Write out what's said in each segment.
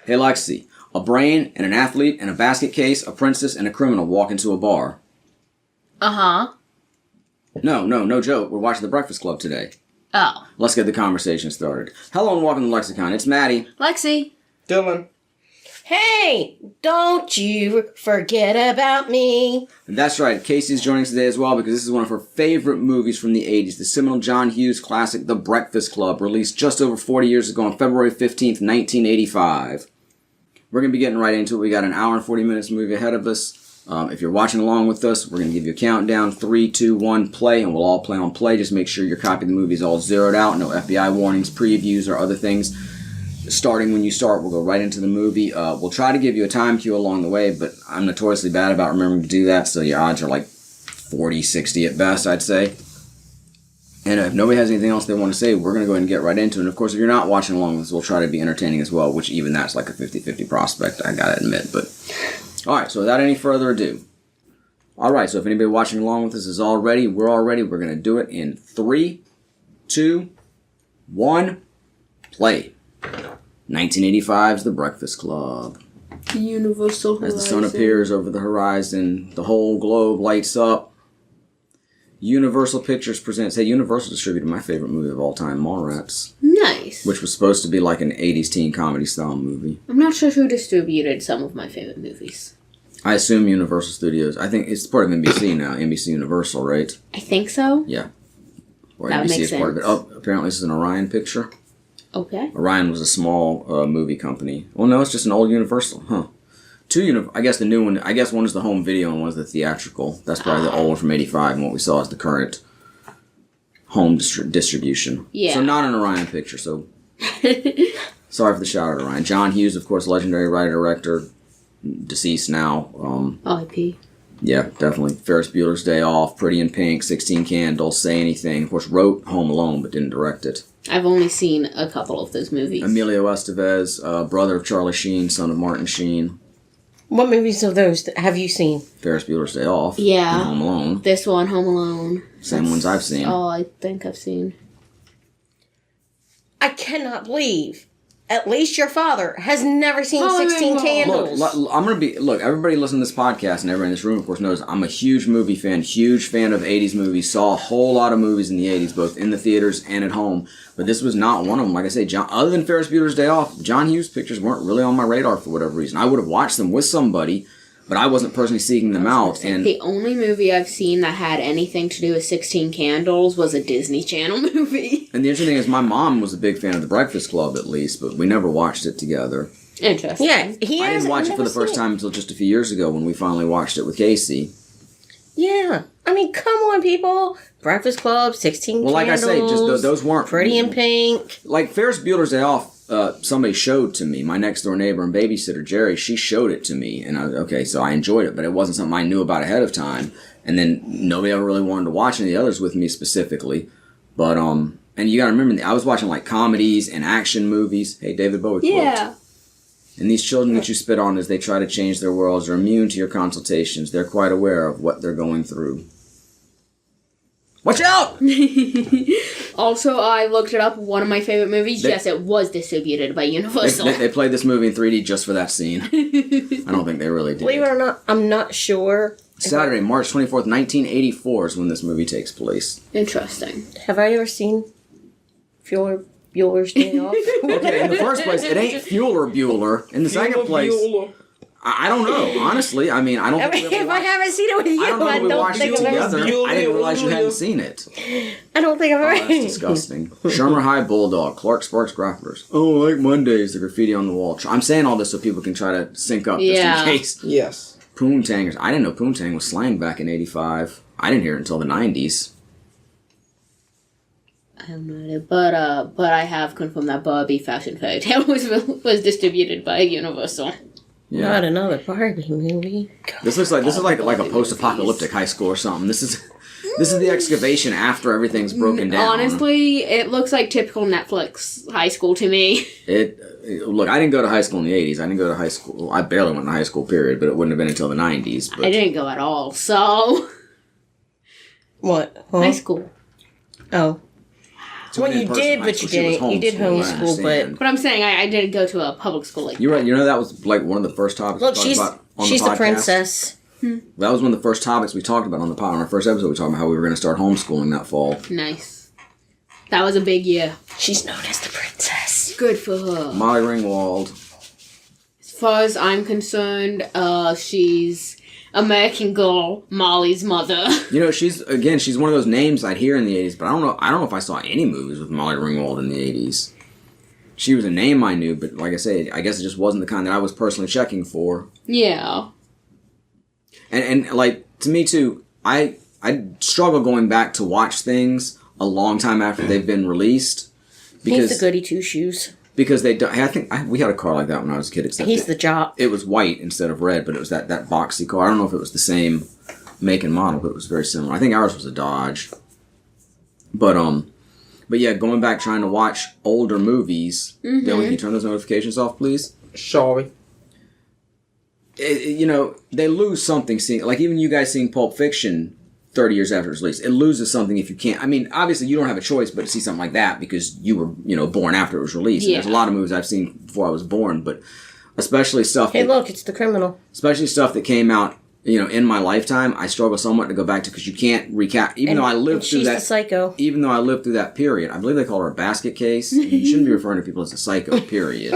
Hey, Lexi, a brain and an athlete and a basket case, a princess and a criminal walk into a bar. Uh-huh. No joke. We're watching The Breakfast Club today. Oh. Let's get the conversation started. Hello and welcome to LexiCon. It's Maddie. Lexi. Dylan. Hey, don't you forget about me. That's right. Casey's joining us today as well because this is one of her favorite movies from the 80s. The seminal John Hughes classic, The Breakfast Club, released just over 40 years ago on February 15th, 1985. We're going to be getting right into it. We got an hour and 40 minutes movie ahead of us. If you're watching along with us, we're going to give you a countdown. 3, 2, 1, play, and we'll all play on play. Just make sure your copy of the movie is all zeroed out. No FBI warnings, previews, or other things. Starting when you start, we'll go right into the movie. We'll try to give you a time cue along the way, but I'm notoriously bad about remembering to do that, so your odds are like 40, 60 at best, I'd say. And if nobody has anything else they want to say, we're going to go ahead and get right into it. And of course, if you're not watching along with us, we'll try to be entertaining as well, which even that's like a 50-50 prospect, I gotta admit. But alright, so without any further ado. Alright, so if anybody watching along with us is all ready, we're all ready. We're going to do it in 3, 2, 1, play. 1985's The Breakfast Club. Universal Horizon. As the sun appears over the horizon, the whole globe lights up. Universal Pictures presents... Hey, Universal distributed my favorite movie of all time, Mallrats. Nice. Which was supposed to be like an 80s teen comedy style movie. I'm not sure who distributed some of my favorite movies. I assume Universal Studios. I think it's part of NBC now. NBC Universal, right? I think so. Yeah. Or That NBC makes is part of it. sense. Oh, apparently this is an Orion picture. Okay. Orion was a small movie company. Well, no, it's just an old Universal. Huh. I guess the new one, I guess one is the home video and one is the theatrical. That's probably the old one from 85, and what we saw is the current home distribution. Yeah. So not an Orion picture, so sorry for the shout out, Orion. John Hughes, of course, legendary writer-director, deceased now. R.I.P. Yeah, definitely. Ferris Bueller's Day Off, Pretty in Pink, 16 Candles, Say Anything. Of course, wrote Home Alone, but didn't direct it. I've only seen a couple of those movies. Emilio Estevez, brother of Charlie Sheen, son of Martin Sheen. What movies of those have you seen? Ferris Bueller's Day Off. Yeah. And Home Alone. This one, Home Alone. Same ones I've seen. Oh, I think I've seen. I cannot believe at least your father has never seen Oh, 16 no. Candles. Look, everybody listening to this podcast and everybody in this room, of course, knows I'm a huge movie fan, huge fan of 80s movies, saw a whole lot of movies in the 80s, both in the theaters and at home, but this was not one of them. Like I say, other than Ferris Bueller's Day Off, John Hughes pictures weren't really on my radar for whatever reason. I would have watched them with somebody, but I wasn't personally seeking them out. And The only movie I've seen that had anything to do with 16 Candles was a Disney Channel movie. And the interesting thing is my mom was a big fan of The Breakfast Club, at least, but we never watched it together. Interesting. Yeah, I didn't watch it for the first time until just a few years ago when we finally watched it with Casey. Yeah. I mean, come on, people. Breakfast Club, 16 Well, like Candles. I say, just those weren't... Pretty in Pink. Like Ferris Bueller's Day Off, somebody showed to me. My next door neighbor and babysitter, Jerry, she showed it to me. And so I enjoyed it, but it wasn't something I knew about ahead of time. And then nobody ever really wanted to watch any of the others with me specifically. But, and you gotta remember, I was watching like comedies and action movies. Hey, David Bowie quote. Yeah. And these children that you spit on as they try to change their worlds are immune to your consultations. They're quite aware of what they're going through. Watch out! Also, I looked it up. One of my favorite movies. They- Yes, it was distributed by Universal. They played this movie in 3D just for that scene. I don't think they really did. Believe it or not, I'm not sure. Saturday, March 24th, 1984 is when this movie takes place. Interesting. Have I ever seen Bueller's Day Off? Okay, in the first place, it ain't Fueller Bueller. In the second place, I don't know. Honestly, I mean, I don't think we ever If I haven't seen it with you, I don't know if we watched it think I've ever together. seen I didn't realize you hadn't seen it. I don't think I've Oh, ever that's disgusting. Shermer High Bulldog, Clark Sparks Grapplers. Oh, I like Mondays, the graffiti on the wall. I'm saying all this so people can try to sync up just Yeah. in case. Yes. Poontangers. I didn't know Poontang was slang back in 85. I didn't hear it until the 90s. I have no idea, but I have confirmed that Barbie Fashion Fairy Tale was distributed by Universal. Yeah. Not another Barbie movie. This is like a post-apocalyptic high school or something. This is the excavation after everything's broken down. Honestly, it looks like typical Netflix high school to me. Look, I didn't go to high school in the 80s. I didn't go to high school. I barely went to high school, period, but it wouldn't have been until the 90s. But I didn't go at all, so... What? Huh? High school. Oh. to Well, an you in-person did, high but school. you didn't. She was You did homeschooled, I homeschool, understand. But I'm saying I didn't go to a public school like You're right. You know, that was like one of the first topics Look, we talked about on she's the the podcast. princess. That was one of the first topics we talked about on the pod. On our first episode, we talked about how we were going to start homeschooling that fall. Nice. That was a big year. She's known as the princess. Good for her. Molly Ringwald. As far as I'm concerned, she's American Girl, Molly's mother. You know, she's one of those names I'd hear in the 80s, but I don't know if I saw any movies with Molly Ringwald in the 80s. She was a name I knew, but like I say, I guess it just wasn't the kind that I was personally checking for. Yeah. And like, to me too, I struggle going back to watch things a long time after they've been released. He's the goody two-shoes. Because they don't, we had a car like that when I was a kid, except He's the jock. it was white instead of red, but it was that boxy car. I don't know if it was the same make and model, but it was very similar. I think ours was a Dodge. But yeah, going back trying to watch older movies. Dylan, can you turn those notifications off, please? Sorry. You know, they lose something seeing, like even you guys seeing Pulp Fiction 30 years after its release, it loses something if you can't. I mean, obviously you don't have a choice but to see something like that because you were, born after it was released. Yeah. And there's a lot of movies I've seen before I was born, but especially stuff. Hey, look, it's the criminal. Especially stuff that came out, in my lifetime, I struggle somewhat to go back to because you can't recap. Even though I lived through that, she's the psycho. Even though I lived through that period, I believe they call her a basket case. You shouldn't be referring to people as a psycho. Period.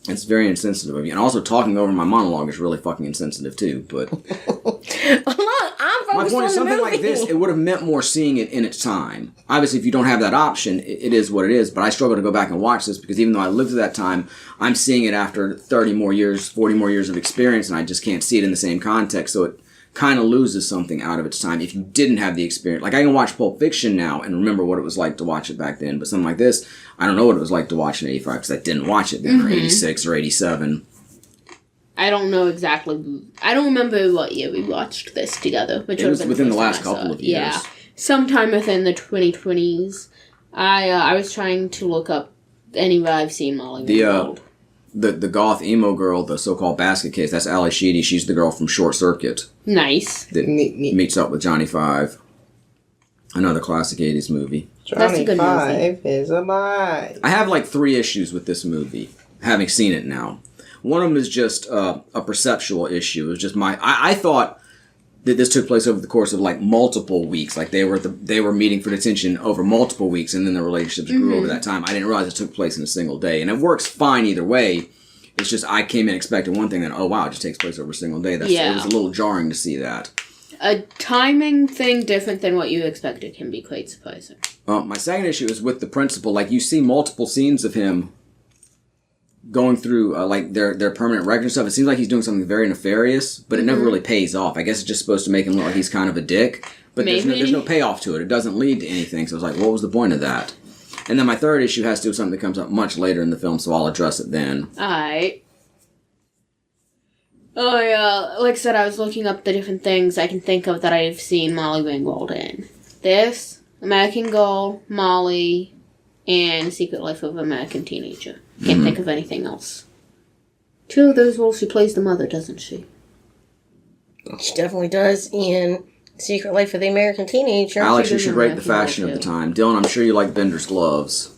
It's very insensitive of you. And also talking over my monologue is really fucking insensitive too, but... Look, I'm my focused point on is, the something movie. like this, it would have meant more seeing it in its time. Obviously, if you don't have that option, it is what it is, but I struggle to go back and watch this because even though I lived through that time, I'm seeing it after 30 more years, 40 more years of experience, and I just can't see it in the same context, so it kind of loses something out of its time if you didn't have the experience. Like, I can watch Pulp Fiction now and remember what it was like to watch it back then, but something like this, I don't know what it was like to watch in 85 because I didn't watch it then, or 86 or 87. I don't know exactly. I don't remember what year we watched this together. Which It was within the last first time I saw couple it. of years. Yeah, sometime within the 2020s. I was trying to look up anywhere I've seen Molly Ringwald. The goth emo girl, the so-called basket case, that's Ali Sheedy. She's the girl from Short Circuit. Nice. That meets up with Johnny Five. Another classic 80s movie. That's a good Five is alive. I have like 3 issues with this movie, having seen it now. One of them is just a perceptual issue. It was just I thought that this took place over the course of like multiple weeks. Like they were meeting for detention over multiple weeks, and then the relationships grew over that time. I didn't realize it took place in a single day, and it works fine either way. It's just I came in expecting one thing, and oh wow, it just takes place over a single day. It was a little jarring to see that. A timing thing different than what you expected can be quite surprising. My second issue is with the principal. Like you see multiple scenes of him going through like their permanent record and stuff. It seems like he's doing something very nefarious, but it never really pays off. I guess it's just supposed to make him look like he's kind of a dick, but there's no payoff to it. It doesn't lead to anything. So it's like, what was the point of that? And then my third issue has to do with something that comes up much later in the film, so I'll address it then. Alright. Oh yeah, like I said, I was looking up the different things I can think of that I've seen Molly Ringwald in. This, American Girl, Molly, and Secret Life of American Teenager. Can't think of anything else. 2 of those roles, she plays the mother, doesn't she? She definitely does in Secret Life of the American Teenager. Alex, you should rate the fashion of the time. Dylan, I'm sure you like Bender's gloves.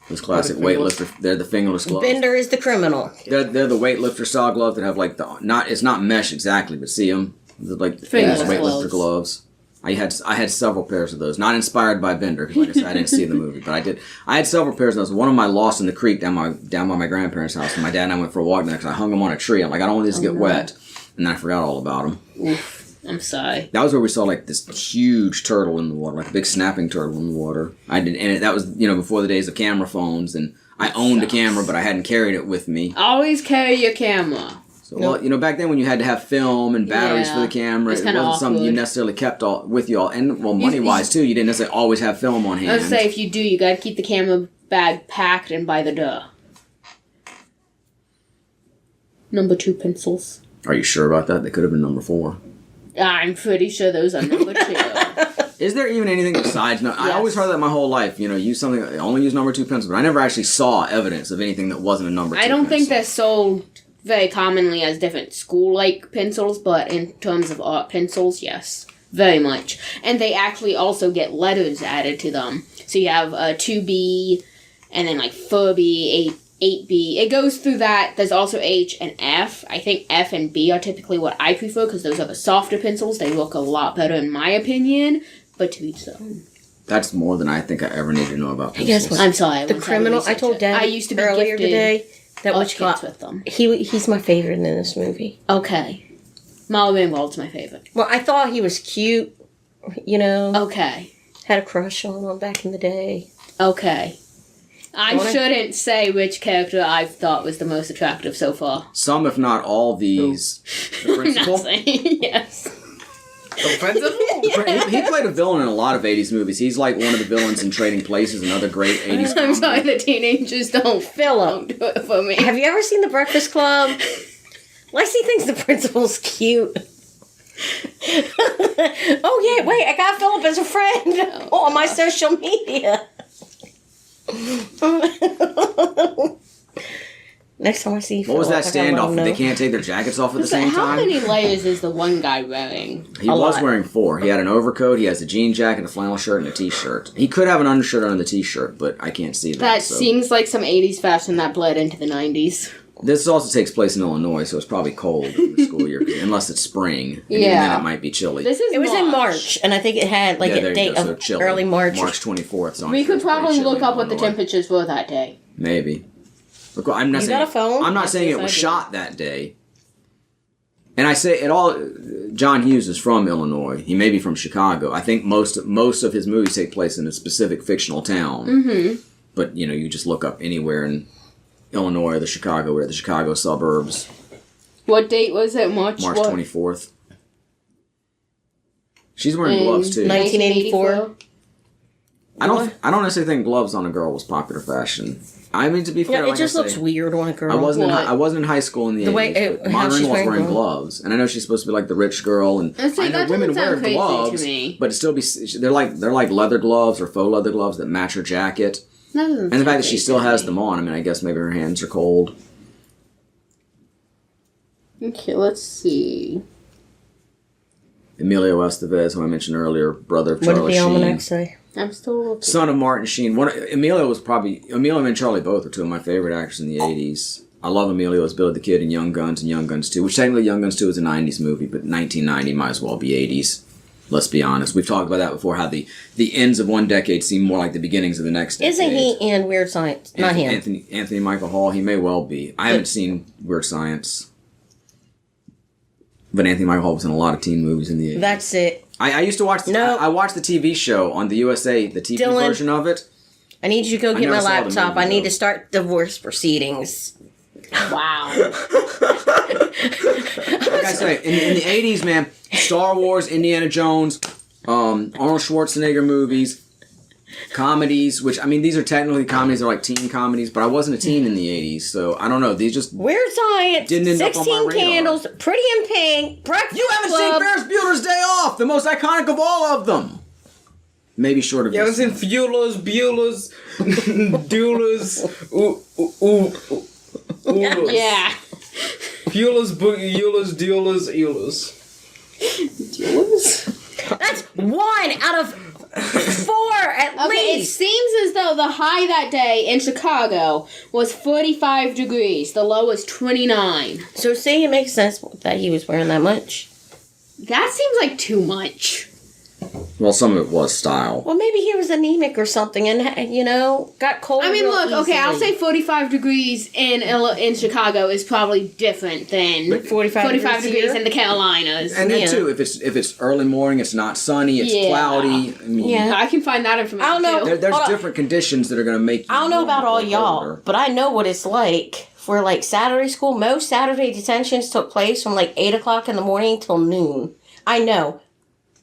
Those classic weightlifter. They're the fingerless gloves. Bender is the criminal. They're the weightlifter style gloves that have like it's not mesh exactly, but see them. They're like Fingerless weightlifter gloves. I had several pairs of those. Not inspired by Bender, because like I said, I didn't see the movie, but I did. I had several pairs of those. One of them I lost in the creek down by my grandparents' house, and my dad and I went for a walk there because I hung them on a tree. I'm like, I don't want these to get wet, and then I forgot all about them. Oof, I'm sorry. That was where we saw like this huge turtle in the water, like a big snapping turtle in the water. That was before the days of camera phones, and I owned a camera, but I hadn't carried it with me. Always carry your camera. So, well, back then when you had to have film and batteries for the camera, it wasn't something you necessarily kept with you all. And, well, money-wise, too, you didn't necessarily always have film on hand. I would say if you do, you gotta keep the camera bag packed and by the door. Number 2 pencils. Are you sure about that? They could have been number 4. I'm pretty sure those are number 2. Is there even anything besides... No, I always heard that my whole life, use something... Only use number 2 pencils, but I never actually saw evidence of anything that wasn't a number 2 I don't pencil. think they're sold very commonly as different school-like pencils, but in terms of art pencils, yes. very much. And they actually also get letters added to them. So you have 2B, and then like 4B, 8B. It goes through that. There's also H and F. I think F and B are typically what I prefer because those are the softer pencils. They look a lot better in my opinion, but to each their own. That's more than I think I ever need to know about pencils. Guess what? I'm sorry. The criminal. I told Dad I used to be earlier today that which kits with them. He's my favorite in this movie. Okay. Molly Ringwald's my favorite. Well, I thought he was cute. You know. Okay. Had a crush on him back in the day. Okay. I shouldn't say which character I've thought was the most attractive so far. Some, if not all, these. The principal. Yes. The principal? He played a villain in a lot of 80s movies. He's like one of the villains in Trading Places, another great 80s I'm sorry, the teenagers don't do it for me. Have you ever seen The Breakfast Club? Lexi thinks the principal's cute. Oh, yeah, wait, I got Philip as a friend on my social media. Next time I see Philip, what was that standoff? They can't take their jackets off at the same time? How many layers is the one guy wearing? He was wearing 4. He had an overcoat, he has a jean jacket, a flannel shirt, and a t-shirt. He could have an undershirt under the t-shirt, but I can't see that. That seems like some 80s fashion that bled into the 90s. This also takes place in Illinois, so it's probably cold in the school year, unless it's spring. And even then it might be chilly. It was in March, and I think it had like a date of early March. March 24th. So we could probably look up what the temperatures were that day. Maybe. Look, I'm not saying, got a phone? I'm not saying it was shot that day. And I say it all. John Hughes is from Illinois. He may be from Chicago. I think most of his movies take place in a specific fictional town. Mm-hmm. But you just look up anywhere in Illinois or the Chicago suburbs. What date was it? March 24th. She's wearing gloves too. 1984. I don't necessarily think gloves on a girl was popular fashion. I mean, to be fair, it just looks weird on a girl. I wasn't in high school in the 80s. Molly Ringwald's wearing gloves, and I know she's supposed to be like the rich girl, and I know women wear gloves, but it still they're like leather gloves or faux leather gloves that match her jacket. And the fact that she still has them on, I mean, I guess maybe her hands are cold. Okay, let's see. Emilio Estevez, who I mentioned earlier, brother of Charlie Sheen. What did the almanac say? I'm still looking. Son of Martin Sheen. Emilio and Charlie both are two of my favorite actors in the 80s. I love Emilio as Billy the Kid in Young Guns and Young Guns 2, which technically Young Guns 2 is a 90s movie, but 1990 might as well be 80s. Let's be honest. We've talked about that before, how the ends of one decade seem more like the beginnings of the next decade. Isn't he in Weird Science? Not him. Anthony Michael Hall, he may well be. I haven't seen Weird Science. But Anthony Michael Hall was in a lot of teen movies in the 80s. That's it. I used to watch I watched the TV show on the USA, the TV version of it. I need you to go get my laptop. I need to start divorce proceedings. Wow. Like I say, in the 80s, man, Star Wars, Indiana Jones, Arnold Schwarzenegger movies, comedies, which, I mean, these are technically comedies, they're like teen comedies, but I wasn't a teen in the 80s, so I don't know, these just... Weird Science, didn't end 16 up on my radar. Candles, Pretty in Pink, Breakfast You haven't Club. seen Ferris Bueller's Day Off, the most iconic of all of them! Maybe short of You haven't seen Fuelers, Buelers, Duelers, Oolers. Yeah. Fuelers, Buelers, Duelers, Eulers. That's 1 out of 4 at Okay, it least. seems as though the high that day in Chicago was 45 degrees. The low was 29. So see, it makes sense that he was wearing that much. That seems like too much. Well, some of it was style. Well, maybe he was anemic or something and, got cold. I mean, real look, okay, I'll easily. say 45 degrees in Chicago is probably different than 45 degrees here? in the Carolinas. And then, too, if it's early morning, it's not sunny, it's cloudy. I mean, I can find that information, I don't know. too. there's different conditions that are going to make you... I don't know about all more y'all, older. but I know what it's like for, Saturday school. Most Saturday detentions took place from, 8 o'clock in the morning till noon. I know.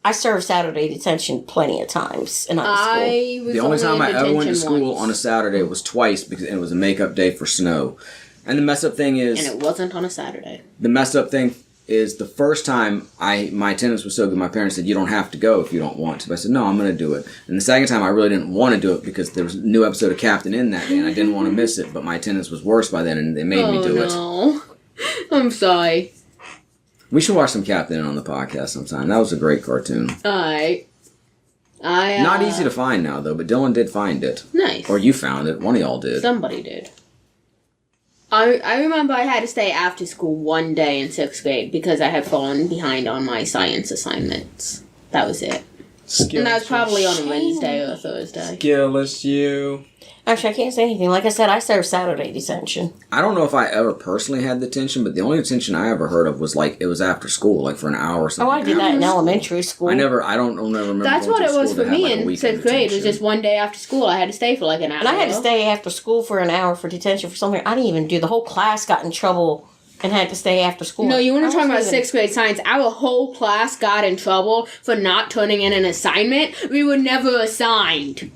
I served Saturday detention plenty of times in high school. The only time I ever went to school once. on a Saturday was twice because it was a makeup day for snow. And the messed up thing is... And it wasn't on a Saturday. The messed up thing is the first time my attendance was so good, my parents said, you don't have to go if you don't want to. But I said, no, I'm going to do it. And the second time I really didn't want to do it because there was a new episode of Captain in that day and I didn't want to miss it. But my attendance was worse by then and they made me do it. No. I'm sorry. We should watch some Captain on the podcast sometime. That was a great cartoon. Alright. Not easy to find now, though, but Dylan did find it. Nice. Or you found it. One of y'all did. Somebody did. I remember I had to stay after school one day in 6th grade because I had fallen behind on my science assignments. That was it. And that was probably on a Wednesday or a Thursday. Skillless you. Actually, I can't say anything. Like I said, I served Saturday detention. I don't know if I ever personally had detention, but the only detention I ever heard of was like it was after school, like for an hour or something. Oh, I did that in elementary school. I don't remember. That's going what to it was school for that had, me like, a in weekend 6th grade. It was detention. just one day after school. I had to stay for like an hour. And I had to stay after school for an hour for detention for something. I didn't even do. The whole class got in trouble and had to stay after school. No, you want to talk about wasn't 6th grade science. Our whole class got in trouble for not turning in an assignment. We were never assigned.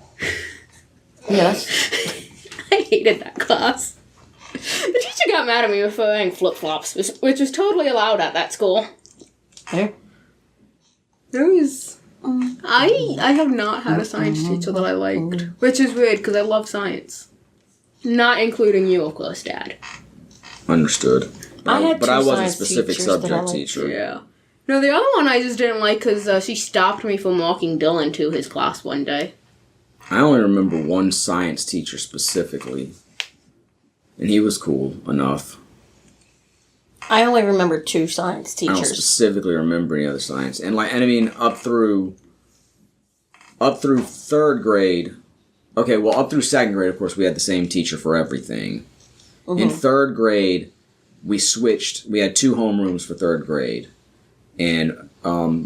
Yes. I hated that class. The teacher got mad at me for wearing flip-flops, which was totally allowed at that school. There. There was... I have not had a science teacher that I liked, which is weird because I love science. Not including you, of course, Dad. Understood. I had but two I was a science specific teachers that I subject liked. teacher. Yeah. No, the other one I just didn't like because she stopped me from walking Dylan to his class one day. I only remember one science teacher specifically, and he was cool enough. I only remember 2 science I don't teachers. specifically remember any other science, and I mean up through 3rd grade. Okay, well up through 2nd grade, of course, we had the same teacher for everything. In 3rd grade, we switched. We had 2 homerooms for 3rd grade, and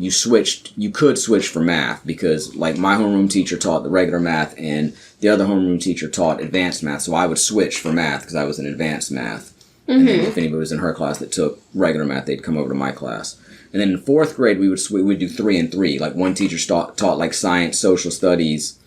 you could switch for math because like my homeroom teacher taught the regular math and the other homeroom teacher taught advanced math, so I would switch for math because I was in advanced math. And then if anybody was in her class that took regular math, they'd come over to my class. And then in 4th grade, we'd do 3 and 3. Like one teacher taught like science, social studies,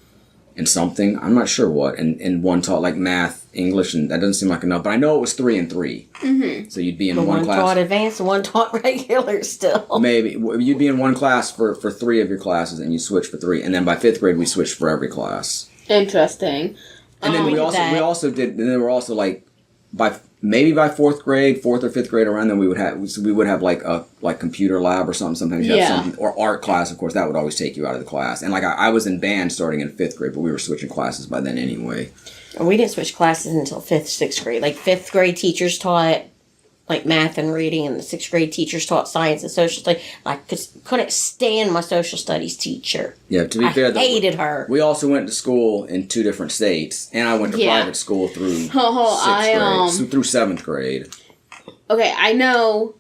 and something. I'm not sure what. And one taught like math, English, and that doesn't seem like enough. But I know it was 3 and 3. Mm-hmm. So you'd be in one class. One taught advanced and one taught regular still. Maybe. You'd be in one class for 3 of your classes, and you switch for 3. And then by 5th grade, we switched for every class. Interesting. And then we also did. And then we're also like by 4th grade, 4th or 5th grade around then we would have like computer lab or something. Sometimes you have something, or art class. Of course, that would always take you out of the class. And like I was in band starting in 5th grade, but we were switching classes by then anyway. We didn't switch classes until 5th, 6th grade. Like 5th grade teachers taught like math and reading, and the 6th grade teachers taught science and social studies. I couldn't stand my social studies teacher. Yeah, to be fair, I hated her. We also went to school in 2 different states, and I went to private school through 6th grade, through 7th grade. Okay, I know,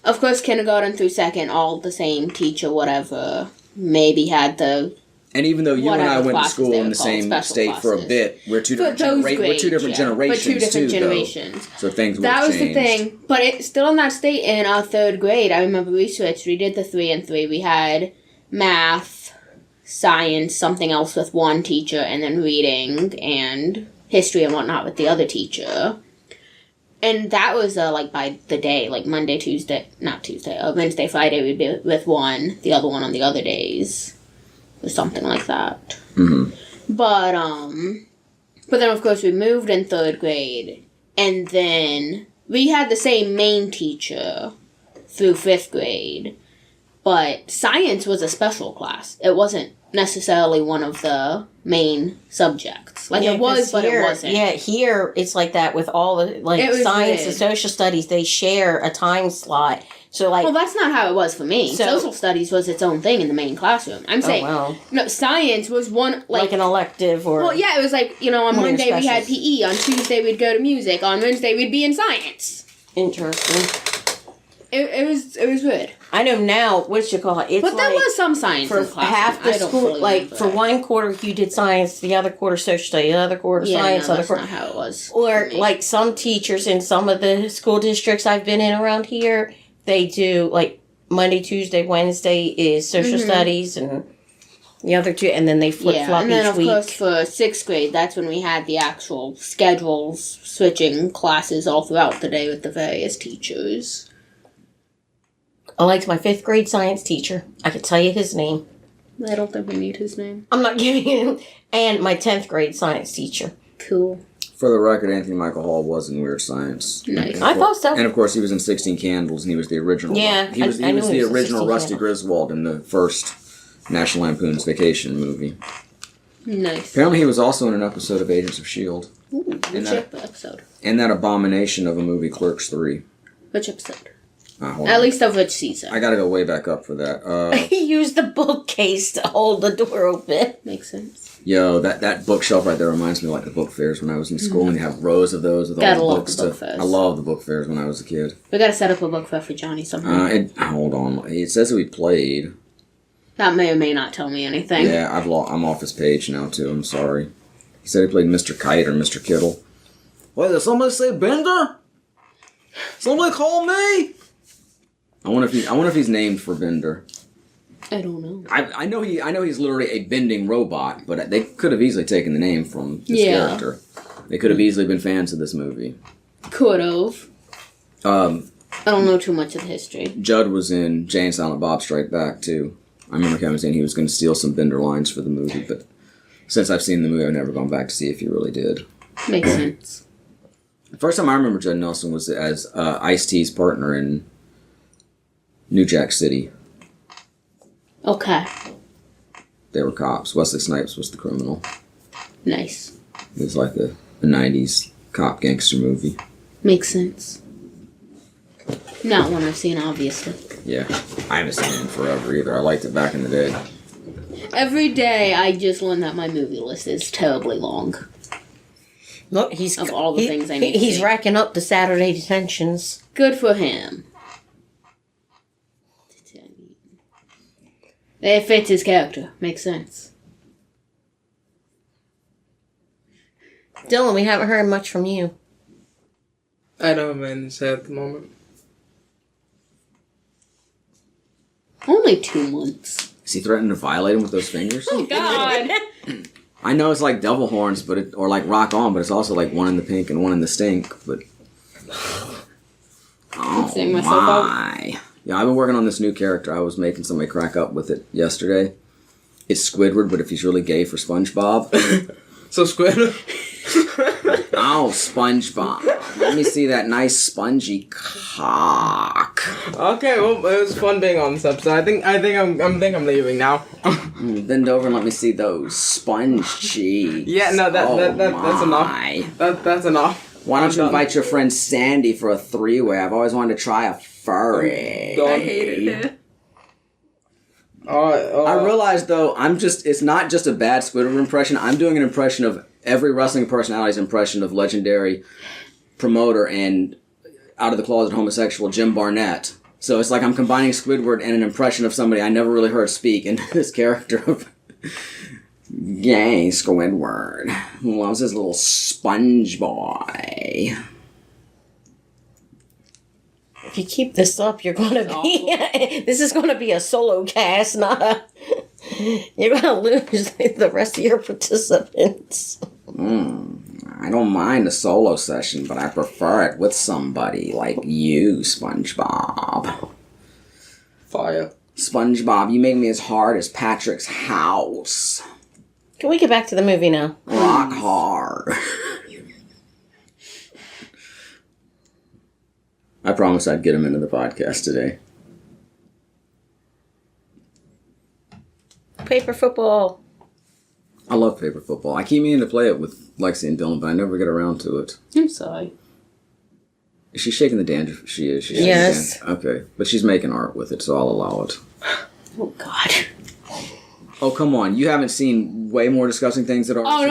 of course, kindergarten through 2nd, all the same teacher, whatever, maybe had the... And even though you and I went to school in the same state for a bit, we're two different generations. But 2 different too, generations. So things would That was change. the thing. But it's still in that state in our 3rd grade. I remember we switched. We did the 3 and 3. We had math, science, something else with one teacher, and then reading and history and whatnot with the other teacher. And that was like by the day, like Monday, Wednesday, Friday, we'd be with one, the other one on the other days. Or something like that. Mm-hmm. But then of course we moved in 3rd grade, and then we had the same main teacher through 5th grade, but science was a special class. It wasn't necessarily one of the main subjects. Like it was, but it wasn't. Yeah, here it's like that with all the science and social studies. They share a time slot. So well, that's not how it was for me. Social studies was its own thing in the main classroom. I'm saying, no, science was one like an elective or. Well, yeah, it was like on Monday we had PE, on Tuesday we'd go to music, on Wednesday we'd be in science. Interesting. It was good. I know now what you call it. It's but there was some science for in class. Half the school. Like for one quarter you did science, the other quarter social studies, the other quarter science, that's not how it was. Or like some teachers in some of the school districts I've been in around here. They do, like, Monday, Tuesday, Wednesday is social studies, and the other 2, and then they flip-flop each week. And then, of course, for 6th grade, that's when we had the actual schedules, switching classes all throughout the day with the various teachers. I liked my 5th grade science teacher. I could tell you his name. I don't think we need his name. I'm not giving him. And my 10th grade science teacher. Cool. For the record, Anthony Michael Hall was in Weird Science. Nice. I thought so. And of course, he was in 16 Candles, and he was the original. Yeah, he was I knew the he was in original 16 Rusty Candles. Griswold in the first National Lampoon's Vacation movie. Nice. Apparently, he was also in an episode of Agents of Shield, Ooh, which episode? and that abomination of a movie, Clerks 3. Which episode? Hold At on. least of which season? I gotta go way back up for that. He used the bookcase to hold the door open. Makes sense. Yo, that bookshelf right there reminds me of like the book fairs when I was in school, and you have rows of those with Gotta all the love books. the book fairs. I love the book fairs when I was a kid. We gotta set up a book fair for Johnny sometime. Hold on, it says that we played. That may or may not tell me anything. Yeah, I'm off his page now too. I'm sorry. He said he played Mr. Kite or Mr. Kittle. Wait, did somebody say Bender? Somebody call me. I wonder if he's named for Bender. I don't know. I know he's literally a bending robot, but they could have easily taken the name from this character. They could have easily been fans of this movie. Could've. I don't know too much of the history. Judd was in Jay and Silent Bob Strike Back too. I remember Kevin saying he was going to steal some Bender lines for the movie, but since I've seen the movie, I've never gone back to see if he really did. Makes sense. The first time I remember Judd Nelson was as Ice-T's partner in New Jack City. Okay. They were cops. Wesley Snipes was the criminal. Nice. It was like a 90s cop gangster movie. Makes sense. Not one I've seen, obviously. Yeah. I haven't seen it in forever either. I liked it back in the day. Every day, I just learn that my movie list is terribly long. Look, he's Of all the things I need to He's see. racking up the Saturday detentions. Good for him. It fits his character. Makes sense. Dylan, we haven't heard much from you. I don't have anything to say at the moment. Only 2 months. Is he threatening to violate him with those fingers? God. I know it's like devil horns, or like rock on, but it's also like one in the pink and one in the stink. But oh Seeing myself out. my! Yeah, I've been working on this new character. I was making somebody crack up with it yesterday. It's Squidward, but if he's really gay for SpongeBob. So Squid. Oh, SpongeBob! Let me see that nice spongy cock. Okay, well, it was fun being on this episode. I think I'm leaving now. Bend over and let me see those sponge cheeks. Yeah, no, that's enough. That's enough. Why don't I'm you done. invite your friend Sandy for a three-way? I've always wanted to try a furry. Done. it. I realized though, it's not just a bad Squidward impression. I'm doing an impression of every wrestling personality's impression of legendary promoter and out of the closet homosexual Jim Barnett. So it's like I'm combining Squidward and an impression of somebody I never really heard speak into this character of Yay, Squidward, who loves his little sponge boy. If you keep this up, you're going to be... this is going to be a solo cast, not a... You're going to lose the rest of your participants. I don't mind a solo session, but I prefer it with somebody like you, SpongeBob. Fire. SpongeBob, you make me as hard as Patrick's house. Can we get back to the movie now? Rock hard. I promised I'd get him into the podcast today. Paper football. I love paper football. I keep meaning to play it with Lexi and Dylan, but I never get around to it. I'm sorry. Is she shaking the dandruff? She is. She's shaking Yes. the dandruff. Okay. But she's making art with it, so I'll allow it. Oh, God. Oh, come on. You haven't seen way more disgusting things that are Oh,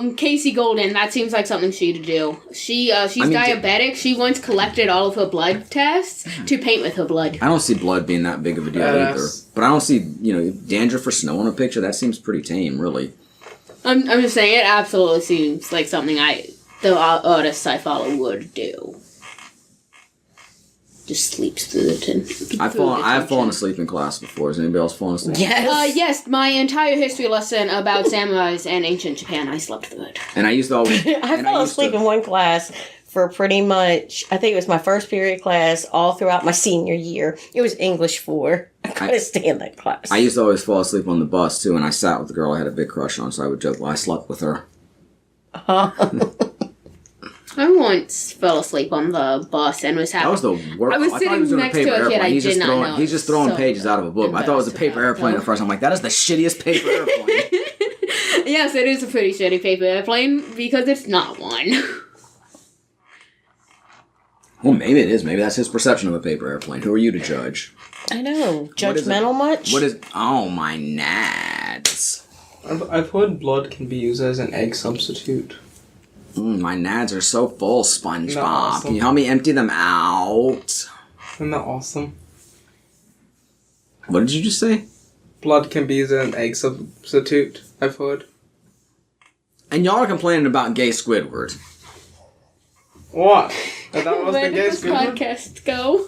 no, Casey Golden. That seems like something she'd do. She's diabetic. She once collected all of her blood tests to paint with her blood. I don't see blood being that big of a deal either. But I don't see, dandruff for snow in a picture. That seems pretty tame, really. I'm just saying, it absolutely seems like something the artists I follow would do. Just sleeps through it. I've fallen asleep in class before. Has anybody else fallen asleep? Yes. Yes, my entire history lesson about samurais and ancient Japan, I slept through it. And I used to always... I fell asleep in one class for pretty much, I think it was my first period class all throughout my senior year. It was English 4. I couldn't stand that class. I used to always fall asleep on the bus, too, and I sat with the girl I had a big crush on, so I would joke, well, I slept with her. I once fell asleep on the bus and was having. That was the worst. I was thought sitting he was doing next a paper to a kid airplane. I He's did just not throwing. know. He's just throwing So pages out of a book. I thought it was a paper airplane at first. I'm like, that is the shittiest paper airplane. Yes, it is a pretty shitty paper airplane because it's not one. Well, maybe it is. Maybe that's his perception of a paper airplane. Who are you to judge? I know. Judgmental much? What is? Oh my nads! I've heard blood can be used as an egg substitute. My nads are so full, SpongeBob. Awesome. Can you help me empty them out? Isn't that awesome? What did you just say? Blood can be used as an egg substitute, I've heard. And y'all are complaining about gay Squidward. What? And that was Where the did gay this Squidward? podcast go?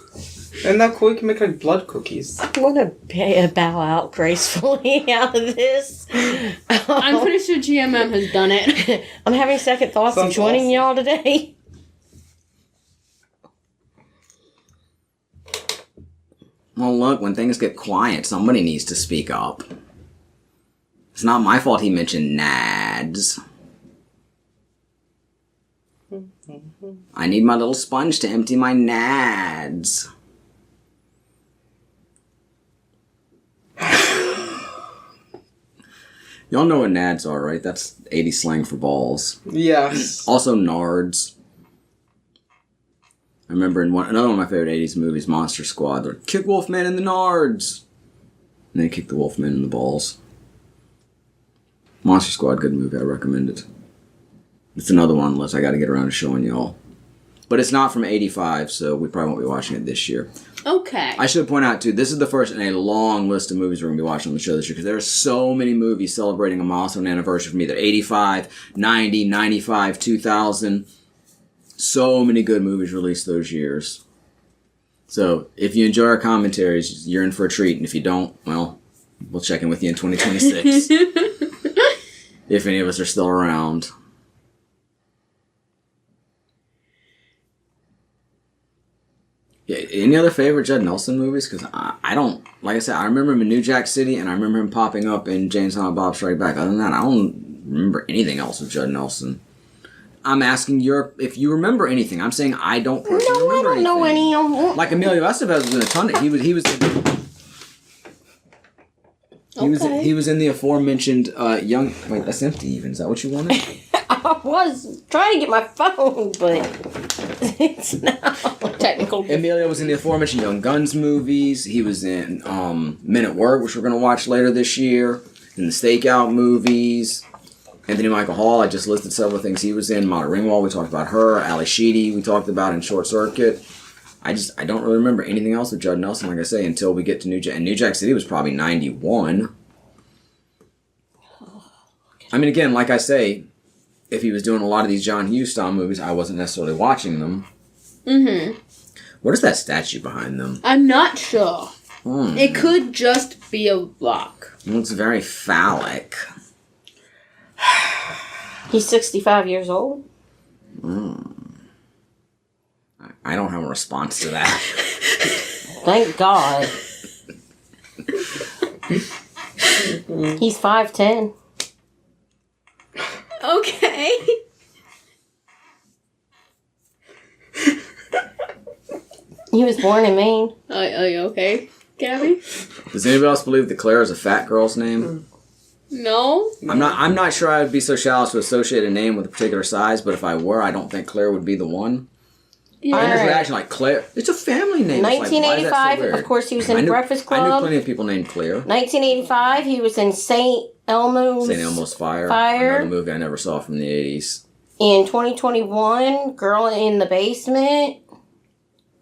Isn't that cool? You can make like blood cookies. I want to bow out gracefully out of this. I'm pretty sure GMM has done it. I'm having second thoughts of Sounds joining awesome. y'all today. Well, look, when things get quiet, somebody needs to speak up. It's not my fault he mentioned nads. I need my little sponge to empty my nads. Y'all know what nads are, right? That's 80s slang for balls. Yes. Also nards. I remember in another one of my favorite 80s movies, Monster Squad, they're kick Wolfman in the nards. And they kick the Wolfman in the balls. Monster Squad, good movie, I recommend it. It's another one unless I gotta get around to showing y'all. But it's not from 85, so we probably won't be watching it this year. Okay. I should point out, too, this is the first in a long list of movies we're going to be watching on the show this year, because there are so many movies celebrating a milestone anniversary from either 85, 90, 95, 2000. So many good movies released those years. So, if you enjoy our commentaries, you're in for a treat, and if you don't, well, we'll check in with you in 2026. If any of us are still around. Yeah, any other favorite Judd Nelson movies? Because I don't, like I said, I remember him in New Jack City, and I remember him popping up in James and Bob Strike Back. Other than that, I don't remember anything else with Judd Nelson. I'm asking if you remember anything. I'm saying I don't personally remember anything. No, I don't know any. Like Emilio Estevez was in a ton of, he was in the aforementioned young. Wait, that's empty. Even is that what you wanted? I was trying to get my phone, but it's not. Technical. Emilio was in the aforementioned Young Guns movies. He was in Men at Work, which we're going to watch later this year. In the Stakeout movies. Anthony Michael Hall, I just listed several things he was in. Molly Ringwald, we talked about her. Ali Sheedy, we talked about in Short Circuit. I don't really remember anything else with Judd Nelson, like I say, until we get to New Jack. And New Jack City was probably 91. I mean, again, like I say, if he was doing a lot of these John Hughes style movies, I wasn't necessarily watching them. Mm-hmm. What is that statue behind them? I'm not sure. It could just be a rock. It looks very phallic. He's 65 years old. I don't have a response to that. Thank God. He's 5'10". Okay. He was born in Maine. Are you okay, Gabby? Does anybody else believe that Claire is a fat girl's name? No. I'm not sure I would be so shallow to associate a name with a particular size, but if I were, I don't think Claire would be the one. Yeah. And his Alright. reaction, like, Claire, it's a family name. It's like, why is that so 1985, weird? of course, he was in I knew, Breakfast I knew Club. plenty of people named Claire. 1985, he was in St. Elmo's. St. Elmo's Fire. Fire. Another movie I never saw from the 80s. In 2021, Girl in the Basement.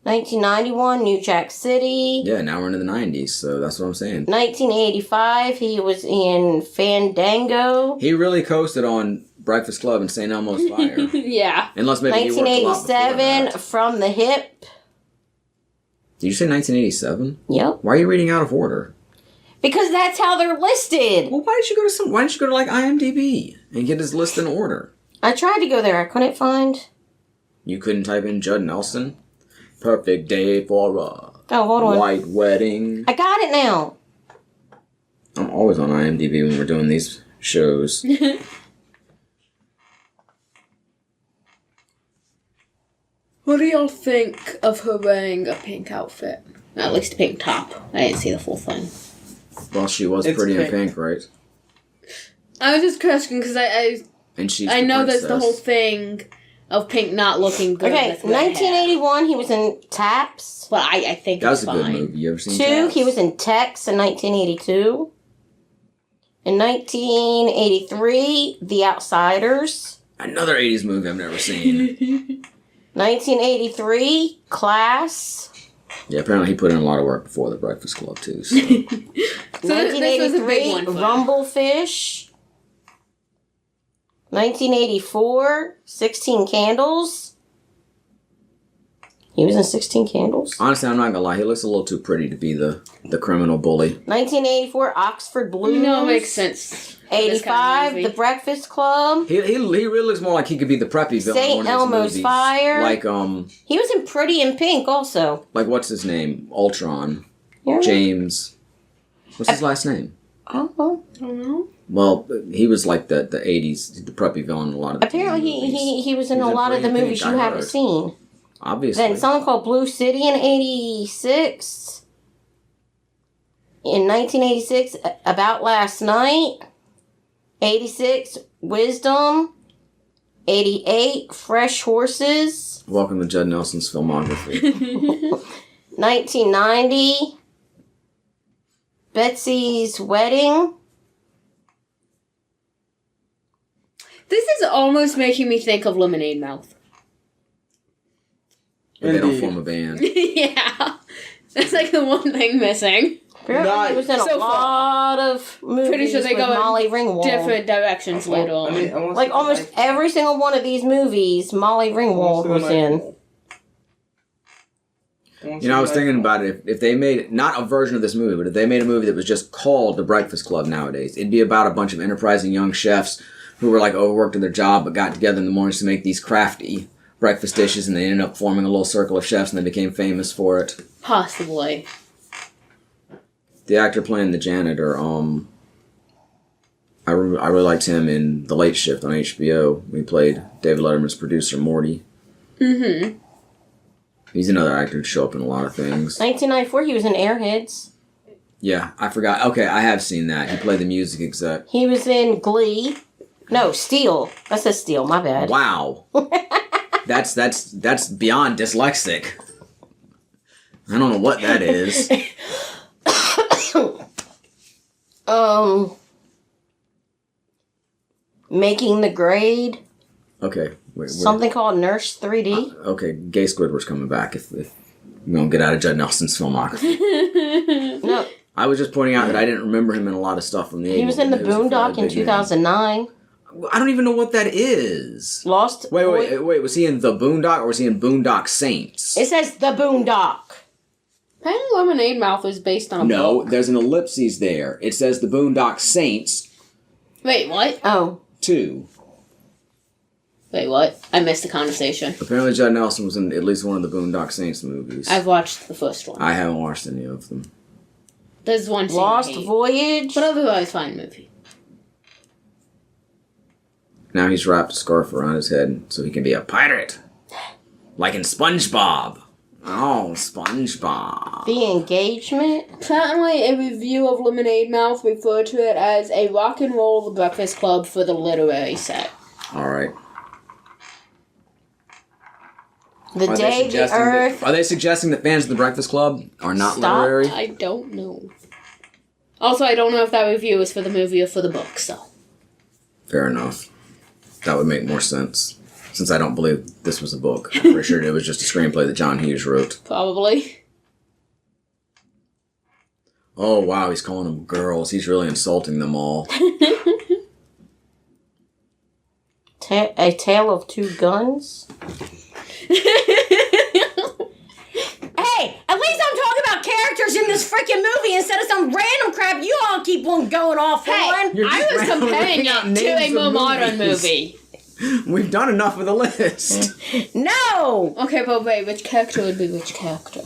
1991, New Jack City. Yeah, now we're into the 90s, so that's what I'm saying. 1985, he was in Fandango. He really coasted on Breakfast Club and St. Elmo's Fire. Yeah. Unless maybe he worked a lot before 1987, that. From the Hip. Did you say 1987? Yep. Why are you reading out of order? Because that's how they're listed. Well, why didn't you go to like IMDb and get his list in order? I tried to go there. I couldn't find. You couldn't type in Judd Nelson? Perfect day for a Oh, hold on. white wedding. I got it now. I'm always on IMDb when we're doing these shows. What do y'all think of her wearing a pink outfit? At least a pink top. I didn't see the full thing. Well, she was It's pretty in pink. pink, right? I was just asking because And she's I the know there's the princess. whole thing of pink not looking good. Okay, with red hair. 1981, he was in Taps. But I think That was it's a good fine. movie. You ever seen 2, that? he was in Tex in 1982. In 1983, The Outsiders. Another 80s movie I've never seen. 1983, Class. Yeah, apparently he put in a lot of work before The Breakfast Club, too. So. So this was a big 1983, one for him. Rumblefish. 1984, 16 Candles. He was in 16 Candles. Honestly, I'm not gonna lie. He looks a little too pretty to be the criminal bully. 1984, Oxford Blues. No, it makes sense. for this 85, kind of movie. The Breakfast Club. He really looks more like he could be the preppy villain. in St. one of these Elmo's movies. Fire. Like He was in Pretty in Pink also. what's his name? Ultron. Yeah. James. What's his last name? I don't know. I don't know. Well, he was like the 80s, the preppy villain in a lot of the Apparently, movies. he was in He a lot of the Pretty in movies Pink, you I haven't heard. seen. Obviously. Then something called Blue City in 86. In 1986, About Last Night. 86, Wisdom. 88, Fresh Horses. Welcome to Judd Nelson's filmography. 1990, Betsy's Wedding. This is almost making me think of Lemonade Mouth. But they don't Indeed. form a band. Yeah. That's like the one thing missing. Apparently, he was in a So far. lot of movies Pretty sure they with go in Molly Ringwald. Different directions later on. I want Like almost every single one of these movies, Molly Ringwald was in. You know, I was thinking about it. If they made, not a version of this movie, but if they made a movie that was just called The Breakfast Club nowadays, it'd be about a bunch of enterprising young chefs who were like overworked at their job but got together in the mornings to make these crafty breakfast dishes, and they ended up forming a little circle of chefs and they became famous for it. Possibly. The actor playing the janitor, I really liked him in The Late Shift on HBO. He played David Letterman's producer, Morty. Mm-hmm. He's another actor to show up in a lot of things. 1994, he was in Airheads. Yeah, I forgot. Okay, I have seen that. He played the music exec. He was in Glee. No, Steel. That says Steel, my bad. Wow. That's beyond dyslexic. I don't know what that is. Making the Grade. Okay. Something called Nurse 3D. Okay, Gay Squidward's coming back if we don't get out of Judd Nelson's filmography. No, I was just pointing out that I didn't remember him in a lot of stuff from the 80s. he was in The He was a fairly Boondock in big name. 2009. I don't even know what that is. Lost. Wait. Was he in The Boondock or was he in Boondock Saints? It says The Boondock. Apparently Lemonade Mouth is based on a No, book. there's an ellipses there. It says The Boondock Saints Wait, what? Oh. 2. Wait, what? I missed the conversation. Apparently Judd Nelson was in at least one of the Boondock Saints movies. I've watched the first one. I haven't watched any of them. There's one scene I Lost hate. Voyage. But otherwise, fine movie. Now he's wrapped a scarf around his head so he can be a pirate. Like in SpongeBob. Oh, SpongeBob. The Engagement. Apparently, a review of Lemonade Mouth referred to it as a rock and roll The Breakfast Club for the literary set. Alright. The Day the Earth. Are they suggesting that fans of The Breakfast Club are not Stop. literary? I don't know. Also, I don't know if that review is for the movie or for the book, so. Fair enough. That would make more sense. Since I don't believe this was a book. I'm pretty sure it was just a screenplay that John Hughes wrote. Probably. Oh, wow, he's calling them girls. He's really insulting them all. A Tale of Two Guns. Hey, at least I'm talking about characters in this freaking movie instead of some random crap you all keep on going off Hey, on. You're I just was comparing rounding out it to a names more of modern movies. movie. We've done enough of the list. No! Okay, but wait, which character would be which character?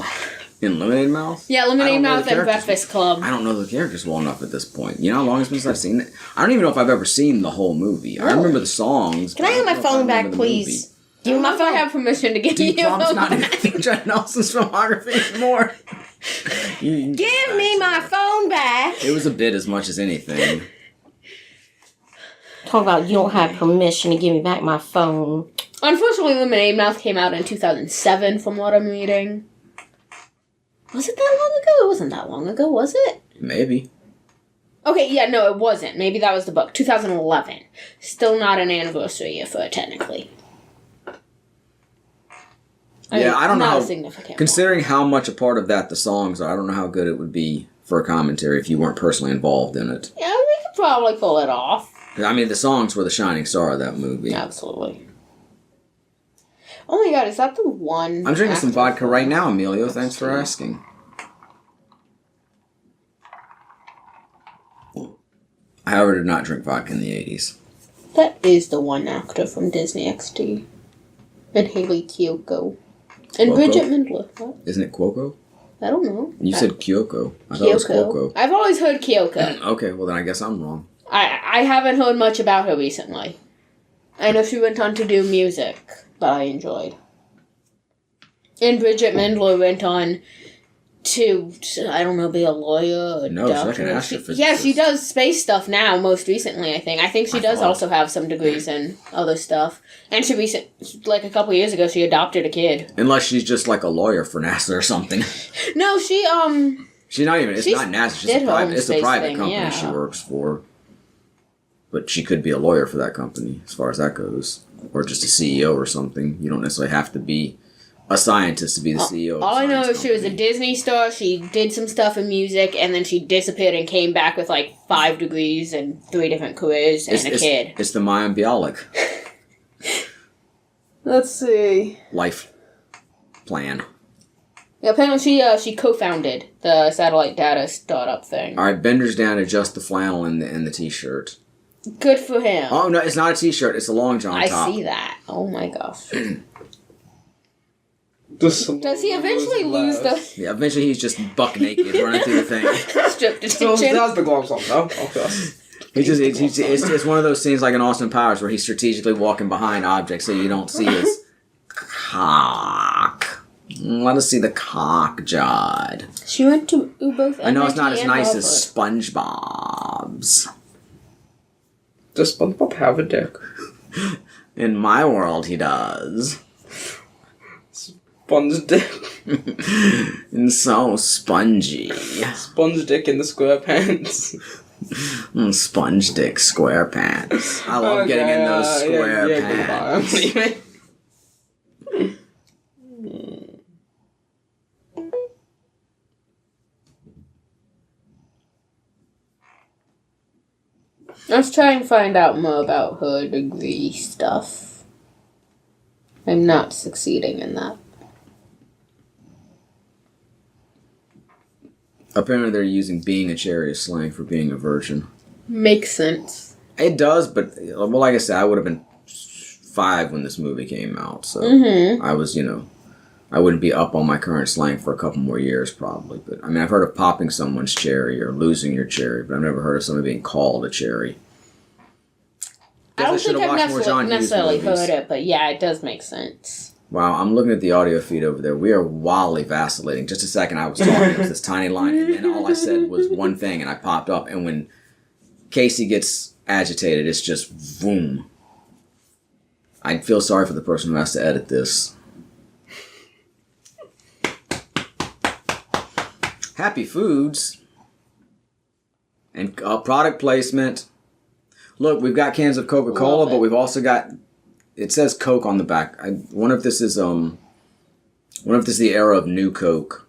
In Lemonade Mouth? Yeah, I Lemonade don't know Mouth the and characters. Breakfast Club. I don't know the characters well enough at this point. You know how long it's been since I've seen it? I don't even know if I've ever seen the whole movie. I remember the songs. Can I but have my don't know if phone remember back, the please? Give me my I phone. have permission to give D. you. Trump's not in Judd Nelson's filmography anymore. Give me my phone back. It was a bit as much as anything. Talk about you don't have permission to give me back my phone. Unfortunately, Lemonade Mouth came out in 2007, from what I'm reading. Was it that long ago? It wasn't that long ago, was it? Maybe. Okay, yeah, no, it wasn't. Maybe that was the book. 2011. Still not an anniversary year for it, technically. I don't know. Not How, a significant considering how much a part of that the songs are, I don't know how good it would be for a commentary if you weren't personally involved in it. one. Yeah, we could probably pull it off. I mean, the songs were the shining star of that movie. Absolutely. Oh my god, is that the one? I'm drinking some actor vodka from- right now, Emilio. Thanks for asking. I, however, did not drink vodka in the 80s. That is the one actor from Disney XD. And Haley Kiyoko. And Cuoco? Bridget Mendler. What? Isn't it Cuoco? I don't know. You said Kyoko. I thought it was Cuoco. I've always heard Kyoko. Okay, well then I guess I'm wrong. I haven't heard much about her recently. I know she went on to do music that I enjoyed. And Bridget Mendler went on to, I don't know, be a lawyer or No, she's doctor. like an astrophysicist. Yeah, she does space stuff now, most recently, I think. I think she does also have some degrees in other stuff. And she like a couple years ago, she adopted a kid. Unless she's just like a lawyer for NASA or something. No, she, She's not even, it's She's not NASA, she's did a her own private, it's a space private thing, company yeah. she works for. But she could be a lawyer for that company, as far as that goes. Or just a CEO or something. You don't necessarily have to be a scientist to be the CEO of a all I know science is she was a company. Disney star, she did some stuff in music, and then she disappeared and came back with like 5 degrees and 3 different careers and a kid. It's the Mayan Bialik Let's see. life plan. Yeah, apparently she co-founded the satellite data startup thing. All right, Bender's down to just the flannel and the t-shirt. Good for him. Oh no, it's not a t-shirt. It's a long john I top. see that. Oh my gosh. Does he eventually lose the Yeah, eventually he's just buck naked running through the thing. strip So detention? that's the gloves on, though. Of course. It's one of those scenes like in Austin Powers where he's strategically walking behind objects so you don't see his cock. Let us see the cock, Judd. She went to both. I know it's not as MIT nice and as SpongeBob's. Does SpongeBob have a dick? In my world, he does. Sponge dick. And so spongy. Sponge dick in the square pants. Sponge dick square pants. I love getting in those square pants. Goodbye. I'm leaving. Let's try and find out more about her degree stuff. I'm not succeeding in that. Apparently they're using being a cherry as slang for being a virgin. Makes sense. It does, but, well, like I said, I would have been 5 when this movie came out, so I was, I wouldn't be up on my current slang for a couple more years, probably. But, I mean, I've heard of popping someone's cherry or losing your cherry, but I've never heard of somebody being called a cherry. I don't should've think I've watched more John Hughes necessarily movies. heard it, but yeah, it does make sense. Wow, I'm looking at the audio feed over there. We are wildly vacillating. Just a second, I was talking, it was this tiny line, and then all I said was one thing, and I popped up, and when Casey gets agitated, it's just boom. I feel sorry for the person who has to edit this. Happy Foods. And product placement. Look, we've got cans of Coca-Cola, Love it. but we've also got... It says Coke on the back. I wonder if this is the era of New Coke.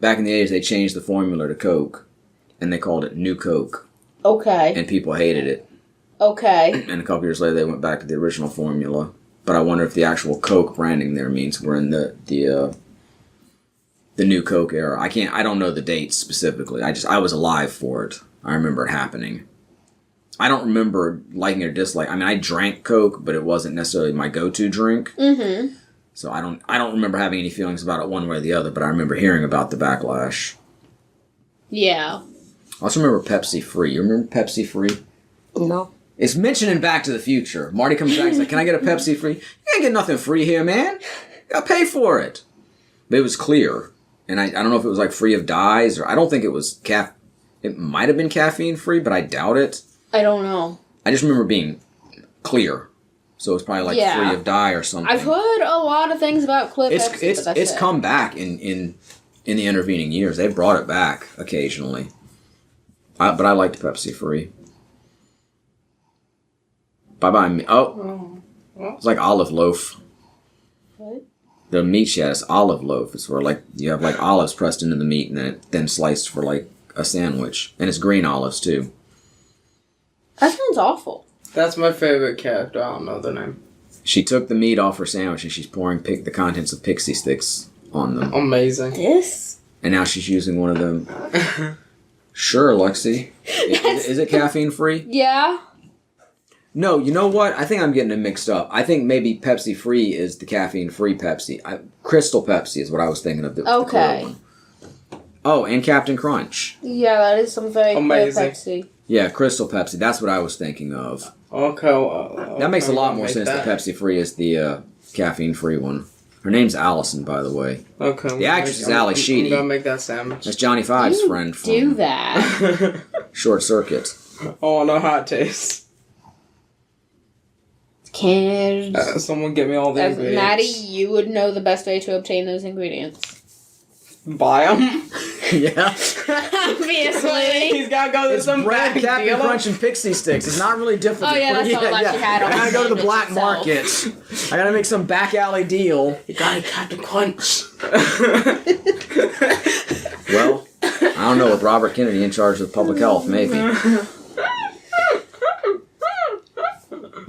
Back in the 80s, they changed the formula to Coke, and they called it New Coke, Okay. and people hated it. Okay. And a couple years later, they went back to the original formula. But I wonder if the actual Coke branding there means we're in the New Coke era. I don't know the dates specifically. I was alive for it. I remember it happening. I don't remember liking or dislike. I mean, I drank Coke, but it wasn't necessarily my go-to drink. Mm-hmm. So I don't remember having any feelings about it one way or the other, but I remember hearing about the backlash. Yeah. I also remember Pepsi Free. You remember Pepsi Free? No. It's mentioning Back to the Future. Marty comes back and says, can I get a Pepsi free? You ain't get nothing free here, man. You gotta pay for it. But it was clear. And I don't know if it was like free of dyes or I don't think it was it might have been caffeine free, but I doubt it. I don't know. I just remember being clear. So it's probably like free of dye or something. I've heard a lot of things about Cliff Pepsi, it's come back in the intervening years. They've brought it back occasionally. But I liked Pepsi free. Bye-bye. Oh. It's like olive loaf. What? The meat she has olive loaf. It's where like you have like olives pressed into the meat and then sliced for like a sandwich. And it's green olives too. That sounds awful. That's my favorite character. I don't know the name. She took the meat off her sandwich and she's pouring the contents of pixie sticks on them. Amazing. This? And now she's using one of them. Sure, Lexi. Is it caffeine free? Yeah. No, you know what? I think I'm getting it mixed up. I think maybe Pepsi Free is the caffeine-free Pepsi. Crystal Pepsi is what I was thinking of. The clear one. Oh, and Captain Crunch. Yeah, that is some very good Pepsi. Yeah, Crystal Pepsi. That's what I was thinking of. Okay. That makes a lot more sense that Pepsi Free is the caffeine-free one. Her name's Allison, by the way. Okay. The actress is Ali Sheedy. I'm gonna make that sandwich. That's Johnny Five's friend from Do that. Short Circuit. Oh, no hot taste. Kids. Someone get me all the ingredients. Maddie, you would know the best way to obtain those ingredients. Buy them? Yeah. Obviously. He's gotta go to some bread, back Captain dealer. Crunch, and pixie sticks. It's not really difficult. Oh, yeah, that's all that she had on I gotta go to the the black sandwich market. I gotta make some back alley deal. You gotta Captain Crunch. Well, I don't know. With Robert Kennedy in charge of public health, maybe.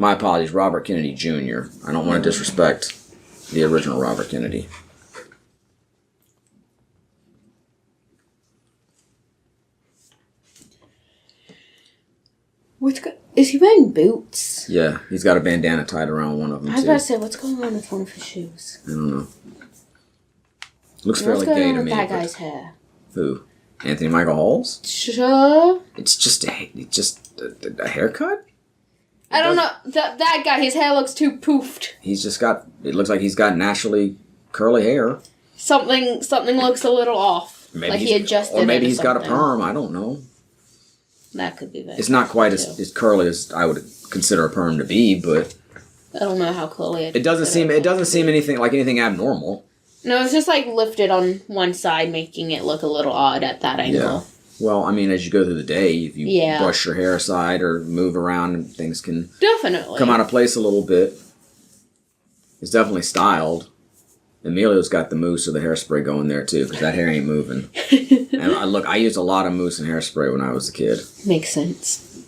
My apologies, Robert Kennedy Jr. I don't want to disrespect the original Robert Kennedy. Is he wearing boots? Yeah, he's got a bandana tied around one of them, I was too. about to say, what's going on with one of his shoes? I don't know. Looks What's fairly going gay on to with me. that but- guy's hair? Who? Anthony Michael Halls? Sure. It's just a haircut? I don't know. That guy, his hair looks too poofed. He's just got... It looks like he's got naturally curly hair. Something looks a little off. Maybe like he adjusted it. Or maybe he's got a something. perm. I don't know. That could be very It's not quite too. as curly as I would consider a perm to be, but I don't know how curly it doesn't seem anything abnormal. No, it's just like lifted on one side, making it look a little odd at that angle. Yeah. Well, I mean, as you go through the day, if you brush your hair aside or move around, things can Definitely come out of place a little bit. It's definitely styled. Emilio's got the mousse or the hairspray going there too, because that hair ain't moving. And I used a lot of mousse and hairspray when I was a kid. Makes sense.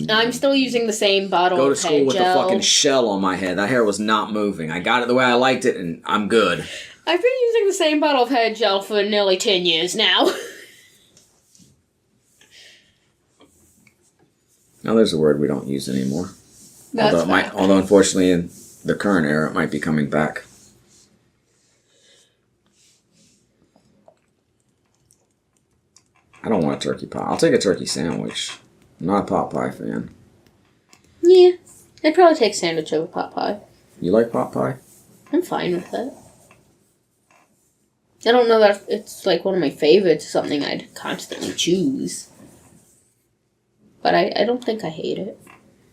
I'm still using the same bottle Go to of school hair with gel. a fucking shell on my head. That hair was not moving. I got it the way I liked it, and I'm good. I've been using the same bottle of hair gel for nearly 10 years now. Now there's a word we don't use anymore. That's Although unfortunately in the current era it might be coming back. I don't want a turkey pie. I'll take a turkey sandwich. I'm not a pot pie fan. Yeah. I'd probably take sandwich over pot pie. You like pot pie? I'm fine with it. I don't know that it's like one of my favorites, something I'd constantly choose. But I don't think I hate it.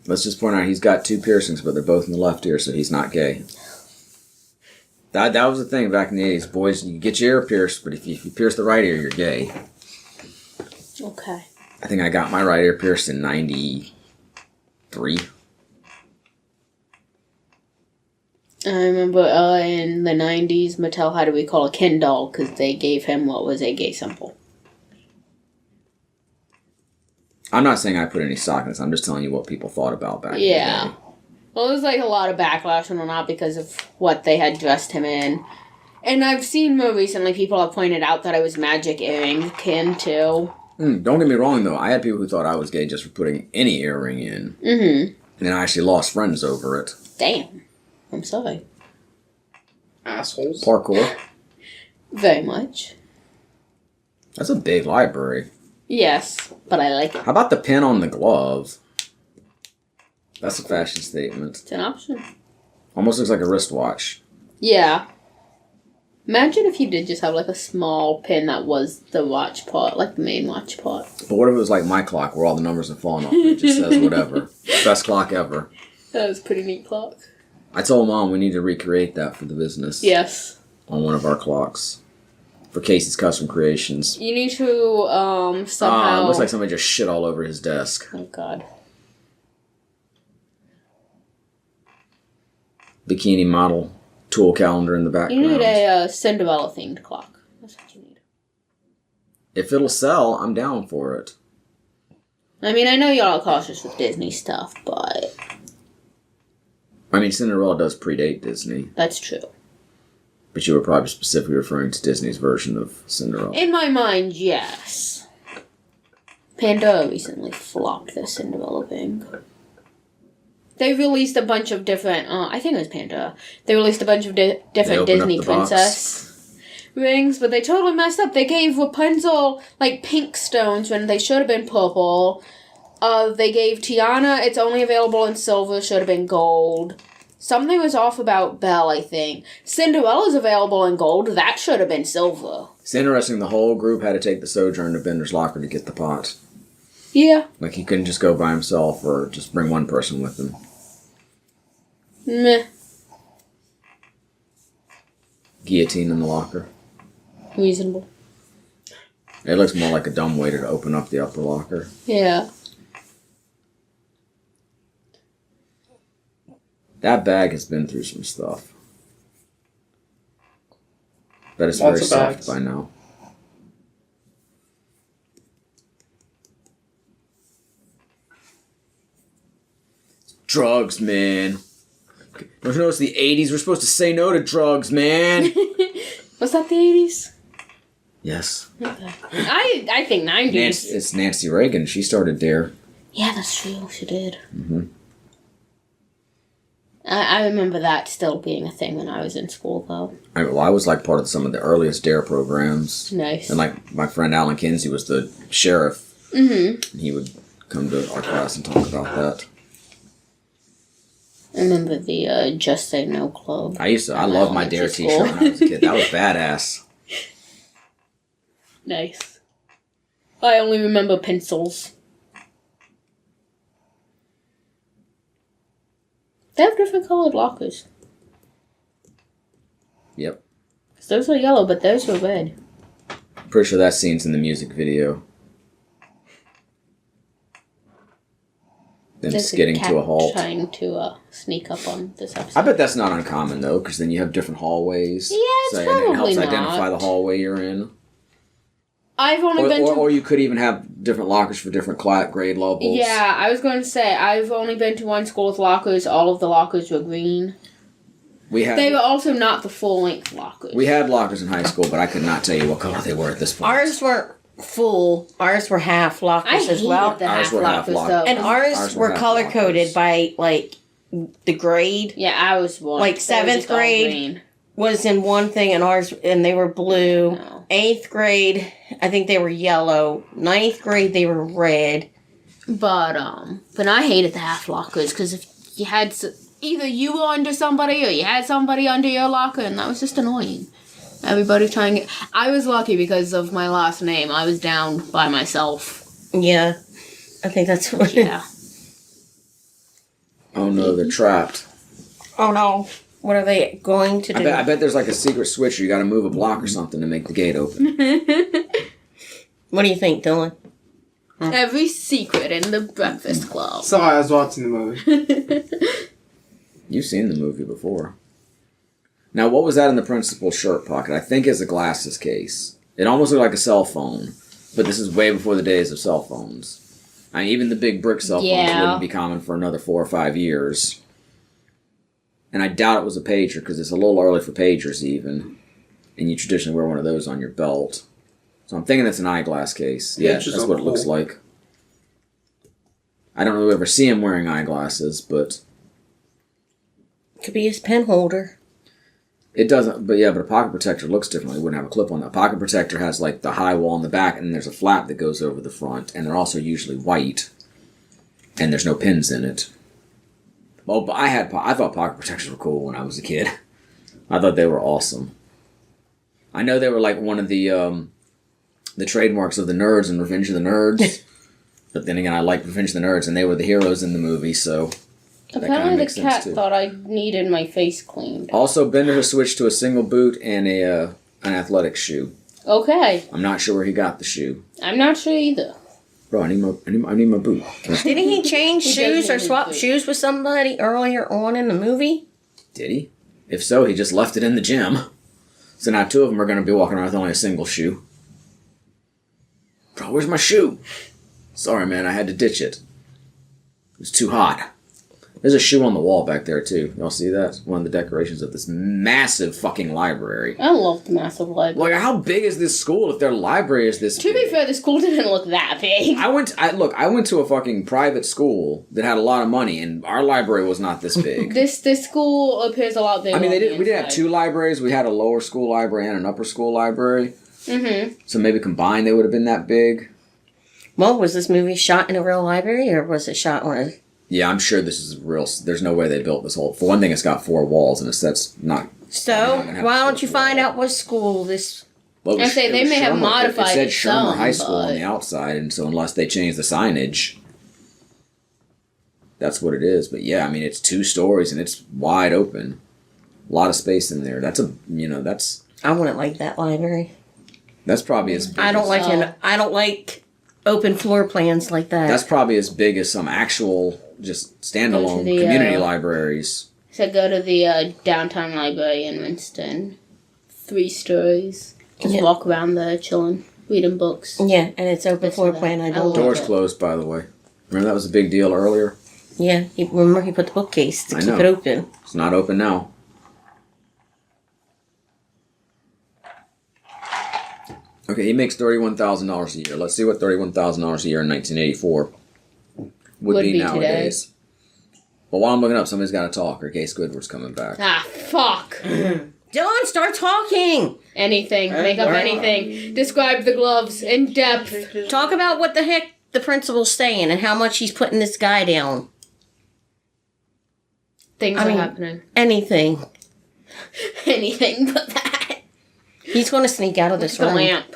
Let's just point out he's got 2 piercings, but they're both in the left ear, so he's not gay. That was the thing back in the 80s. Boys, you get your ear pierced, but if you pierce the right ear, you're gay. Okay. I think I got my right ear pierced in 93. I remember in the 90s, Mattel had to recall a Ken doll because they gave him what was a gay symbol. I'm not saying I put any stock in this. I'm just telling you what people thought about back in the Yeah. day. Well, there was like a lot of backlash and whatnot because of what they had dressed him in. And I've seen more recently people have pointed out that I was magic earring Ken too. Don't get me wrong, though. I had people who thought I was gay just for putting any earring in. Mm-hmm. And I actually lost friends over it. Damn. I'm sorry. Assholes. Parkour. Very much. That's a big library. Yes, but I like it. How about the pin on the glove? That's a fashion statement. It's an option. Almost looks like a wristwatch. Yeah. Imagine if you did just have like a small pin that was the watch part, like the main watch part. But what if it was like my clock where all the numbers are falling off and it just says whatever. Best clock ever. That was a pretty neat clock. I told Mom we need to recreate that for the business. Yes. On one of our clocks. For Casey's Custom Creations. You need to somehow... It looks like somebody just shit all over his desk. Oh, God. Bikini model tool calendar in the background. You need a Cinderella-themed clock. That's what you need. If it'll sell, I'm down for it. I mean, I know you're all cautious with Disney stuff, but... I mean, Cinderella does predate Disney. That's true. But you were probably specifically referring to Disney's version of Cinderella. In my mind, yes. Pandora recently flopped their Cinderella thing. They released a bunch of different... I think it was Pandora. They released a bunch of different Disney princess rings, but they totally messed up. They gave Rapunzel, like, pink stones when they should have been purple. They gave Tiana, it's only available in silver, should have been gold. Something was off about Belle, I think. Cinderella's available in gold. That should have been silver. It's interesting, the whole group had to take the Sojourn to Bender's locker to get the pot. Yeah. Like, he couldn't just go by himself or just bring one person with him. Meh. Guillotine in the locker. Reasonable. It looks more like a dumb waiter to open up the upper locker. Yeah. That bag has been through some stuff. But it's very Lots of soft bags. by now. Drugs, man. Don't you notice the 80s? We're supposed to say no to drugs, man. Was that the 80s? Yes. Okay. I think 90s. It's Nancy Reagan. She started DARE. Yeah, that's true. She did. Mm-hmm. I remember that still being a thing when I was in school, though. I was like part of some of the earliest DARE programs. Nice. And like my friend Alan Kinsey was the sheriff. Mm-hmm. And he would come to our class and talk about that. I remember the Just Say No Club. I loved my DARE t-shirt when I was a kid. That was badass. Nice. I only remember pencils. They have different colored lockers. Yep. 'Cause those are yellow, but those were red. Pretty sure that scene's in the music video. Them There's skidding cat to a halt. trying to sneak up on this episode. I bet that's not uncommon though, because then you have different hallways. Yeah, it's and probably it helps not. identify the hallway you're in. I've only been to... Or you could even have different lockers for different grade levels. Yeah, I was going to say, I've only been to one school with lockers. All of the lockers were green. They were also not the full-length lockers. We had lockers in high school, but I could not tell you what color they were at this point. Ours weren't full. Ours were half lockers as well. The Ours half were half lockers, lockers. though. And ours were half color coded lockers. by like the grade Yeah, I was one. Like They were seventh just all grade. green. was in one thing, and they were blue. No. 8th grade, I think they were yellow. 9th grade, they were red. But I hated the half lockers because if you had either you were under somebody or you had somebody under your locker, and that was just annoying. Everybody trying to... I was lucky because of my last name. I was down by myself. Yeah, I think that's what. Yeah. Oh no, they're trapped. Oh no. What are they going to do? I bet there's like a secret switch. You got to move a block or something to make the gate open. What do you think, Dylan? Every secret in the Breakfast Club. Sorry, I was watching the movie. You've seen the movie before. Now, what was that in the principal's shirt pocket? I think it's a glasses case. It almost looked like a cell phone, but this is way before the days of cell phones. I mean, even the big brick cell phones wouldn't be common for another 4 or 5 years. And I doubt it was a pager, because it's a little early for pagers even. And you traditionally wear one of those on your belt. So I'm thinking it's an eyeglass case. Yeah, Pagers that's are what it looks cool. like. I don't really ever see him wearing eyeglasses, but... Could be his pen holder. It doesn't, but a pocket protector looks differently. It wouldn't have a clip on that. Pocket protector has like the high wall in the back, and then there's a flap that goes over the front, and they're also usually white, and there's no pins in it. Well, but I thought pocket protectors were cool when I was a kid. I thought they were awesome. I know they were like one of the trademarks of the Nerds in Revenge of the Nerds. But then again, I like Revenge of the Nerds, and they were the heroes in the movie, so... Apparently the cat thought I needed my face cleaned. Also, Bender has switched to a single boot and an athletic shoe. Okay. I'm not sure where he got the shoe. I'm not sure either. Bro, I need my boot. Didn't he change shoes or swap shoes with somebody earlier on in the movie? Did he? If so, he just left it in the gym. So now 2 of them are going to be walking around with only a single shoe. Bro, where's my shoe? Sorry, man, I had to ditch it. It was too hot. There's a shoe on the wall back there, too. Y'all see that? One of the decorations of this massive fucking library. I love the massive library. Like, how big is this school if their library is this big? To be fair, the school didn't look that big. I went to a fucking private school that had a lot of money, and our library was not this big. This we appears a lot bigger. I mean, we did have 2 libraries. We had a lower school library and an upper school library. Mm-hmm. So maybe combined they would have been that big. Well, was this movie shot in a real library, or was it shot on a... Yeah, I'm sure this is real. There's no way they built this whole... For one thing, it's got 4 walls, and that's not... So, why don't you find out what school this... Well, I say they may have modified it said Shermer some, High School but- on the outside, and so unless they change the signage, that's what it is. But yeah, I mean, it's 2 stories, and it's wide open. A lot of space in there. That's I wouldn't like that library. That's probably as big I don't like open floor plans like that. That's probably as big as some actual just standalone community libraries. So go to the downtown library in Winston. 3 stories. Just walk around there, chilling, reading books. Yeah, and it's open floor plan. I don't. Doors closed, by the way. Remember that was a big deal earlier? Yeah, remember he put the bookcase to keep it open. It's not open now. Okay, he makes $31,000 a year. Let's see what $31,000 a year in 1984 would be nowadays. Today. Well, while I'm looking up, somebody's got to talk, or Gay Squidward's coming back. Ah, fuck. Dylan, start talking! Anything. Make up anything. Describe the gloves in depth. Talk about what the heck the principal's saying and how much he's putting this guy down. Things are happening. Anything. Anything but that. He's going to sneak out of this room. The lamp.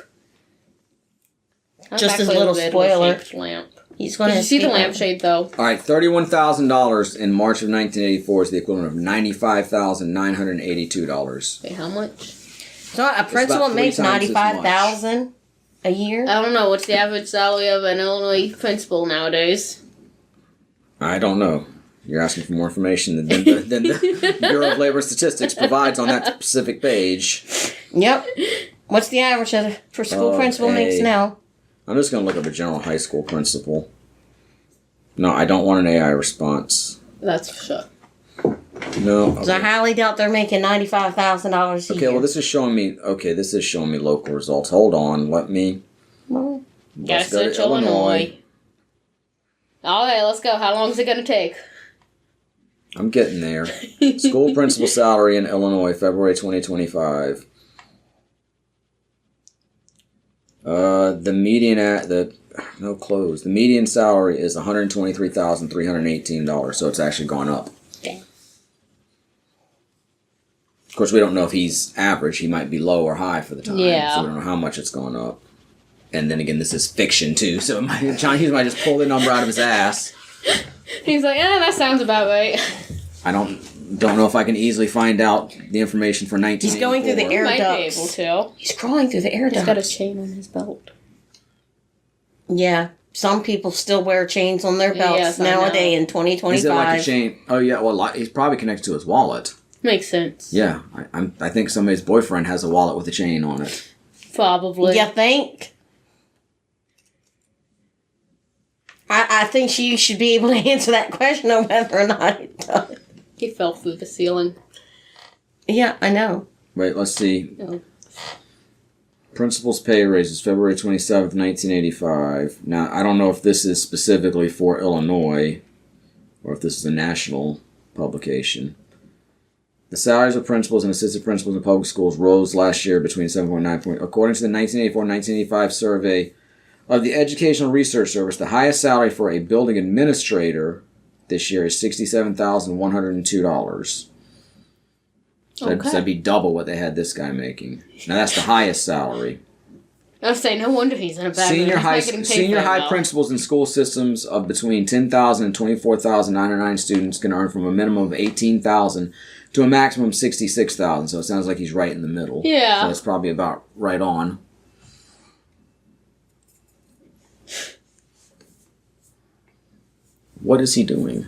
Just as a little spoiler. Lamp. He's going to see the lampshade, though. All right, $31,000 in March of 1984 is the equivalent of $95,982. Wait, how much? So a principal makes $95,000 a year? I don't know. What's the average salary of an Illinois principal nowadays? I don't know. You're asking for more information than the Bureau of Labor Statistics provides on that specific page. Yep. What's the average for school principal makes now? I'm just going to look up a general high school principal. No, I don't want an AI response. That's for sure. No. Because I highly doubt they're making $95,000 a year. Okay, well, this is showing me local results. Hold on, let me... Gotta search Illinois. Alright, let's go. How long is it going to take? I'm getting there. School principal salary in Illinois, February 2025. The median salary is $123,318, so it's actually gone up. Okay. Of course, we don't know if he's average. He might be low or high for the time. Yeah. So we don't know how much it's gone up. And then again, this is fiction, too, so John Hughes might just pull the number out of his ass. He's like, that sounds about right. I don't know if I can easily find out the information for 1984. He's going through the air Might ducts. be able to. He's crawling through the air ducts. He's got a chain on his belt. Yeah. Some people still wear chains on their belts nowadays in 2025. Is it like a chain? Oh, yeah. Well, he's probably connected to his wallet. Makes sense. Yeah. I think somebody's boyfriend has a wallet with a chain on it. Probably. You think? I think you should be able to answer that question on whether or not it does. He fell through the ceiling. Yeah, I know. Wait, let's see. Oh. Principal's pay raises February 27th, 1985. Now, I don't know if this is specifically for Illinois or if this is a national publication. The salaries of principals and assistant principals in public schools rose last year between 7.9 According to the 1984-1985 survey of the Educational Research Service, the highest salary for a building administrator this year is $67,102. So that'd be double what they had this guy making. Now that's the highest salary. I was saying, no wonder he's in a bad Senior mood. high principals in school systems of between 10,000 and 24,909 students can earn from a minimum of 18,000 to a maximum of 66,000. So it sounds like he's right in the middle. Yeah. So that's probably about right on. What is he doing?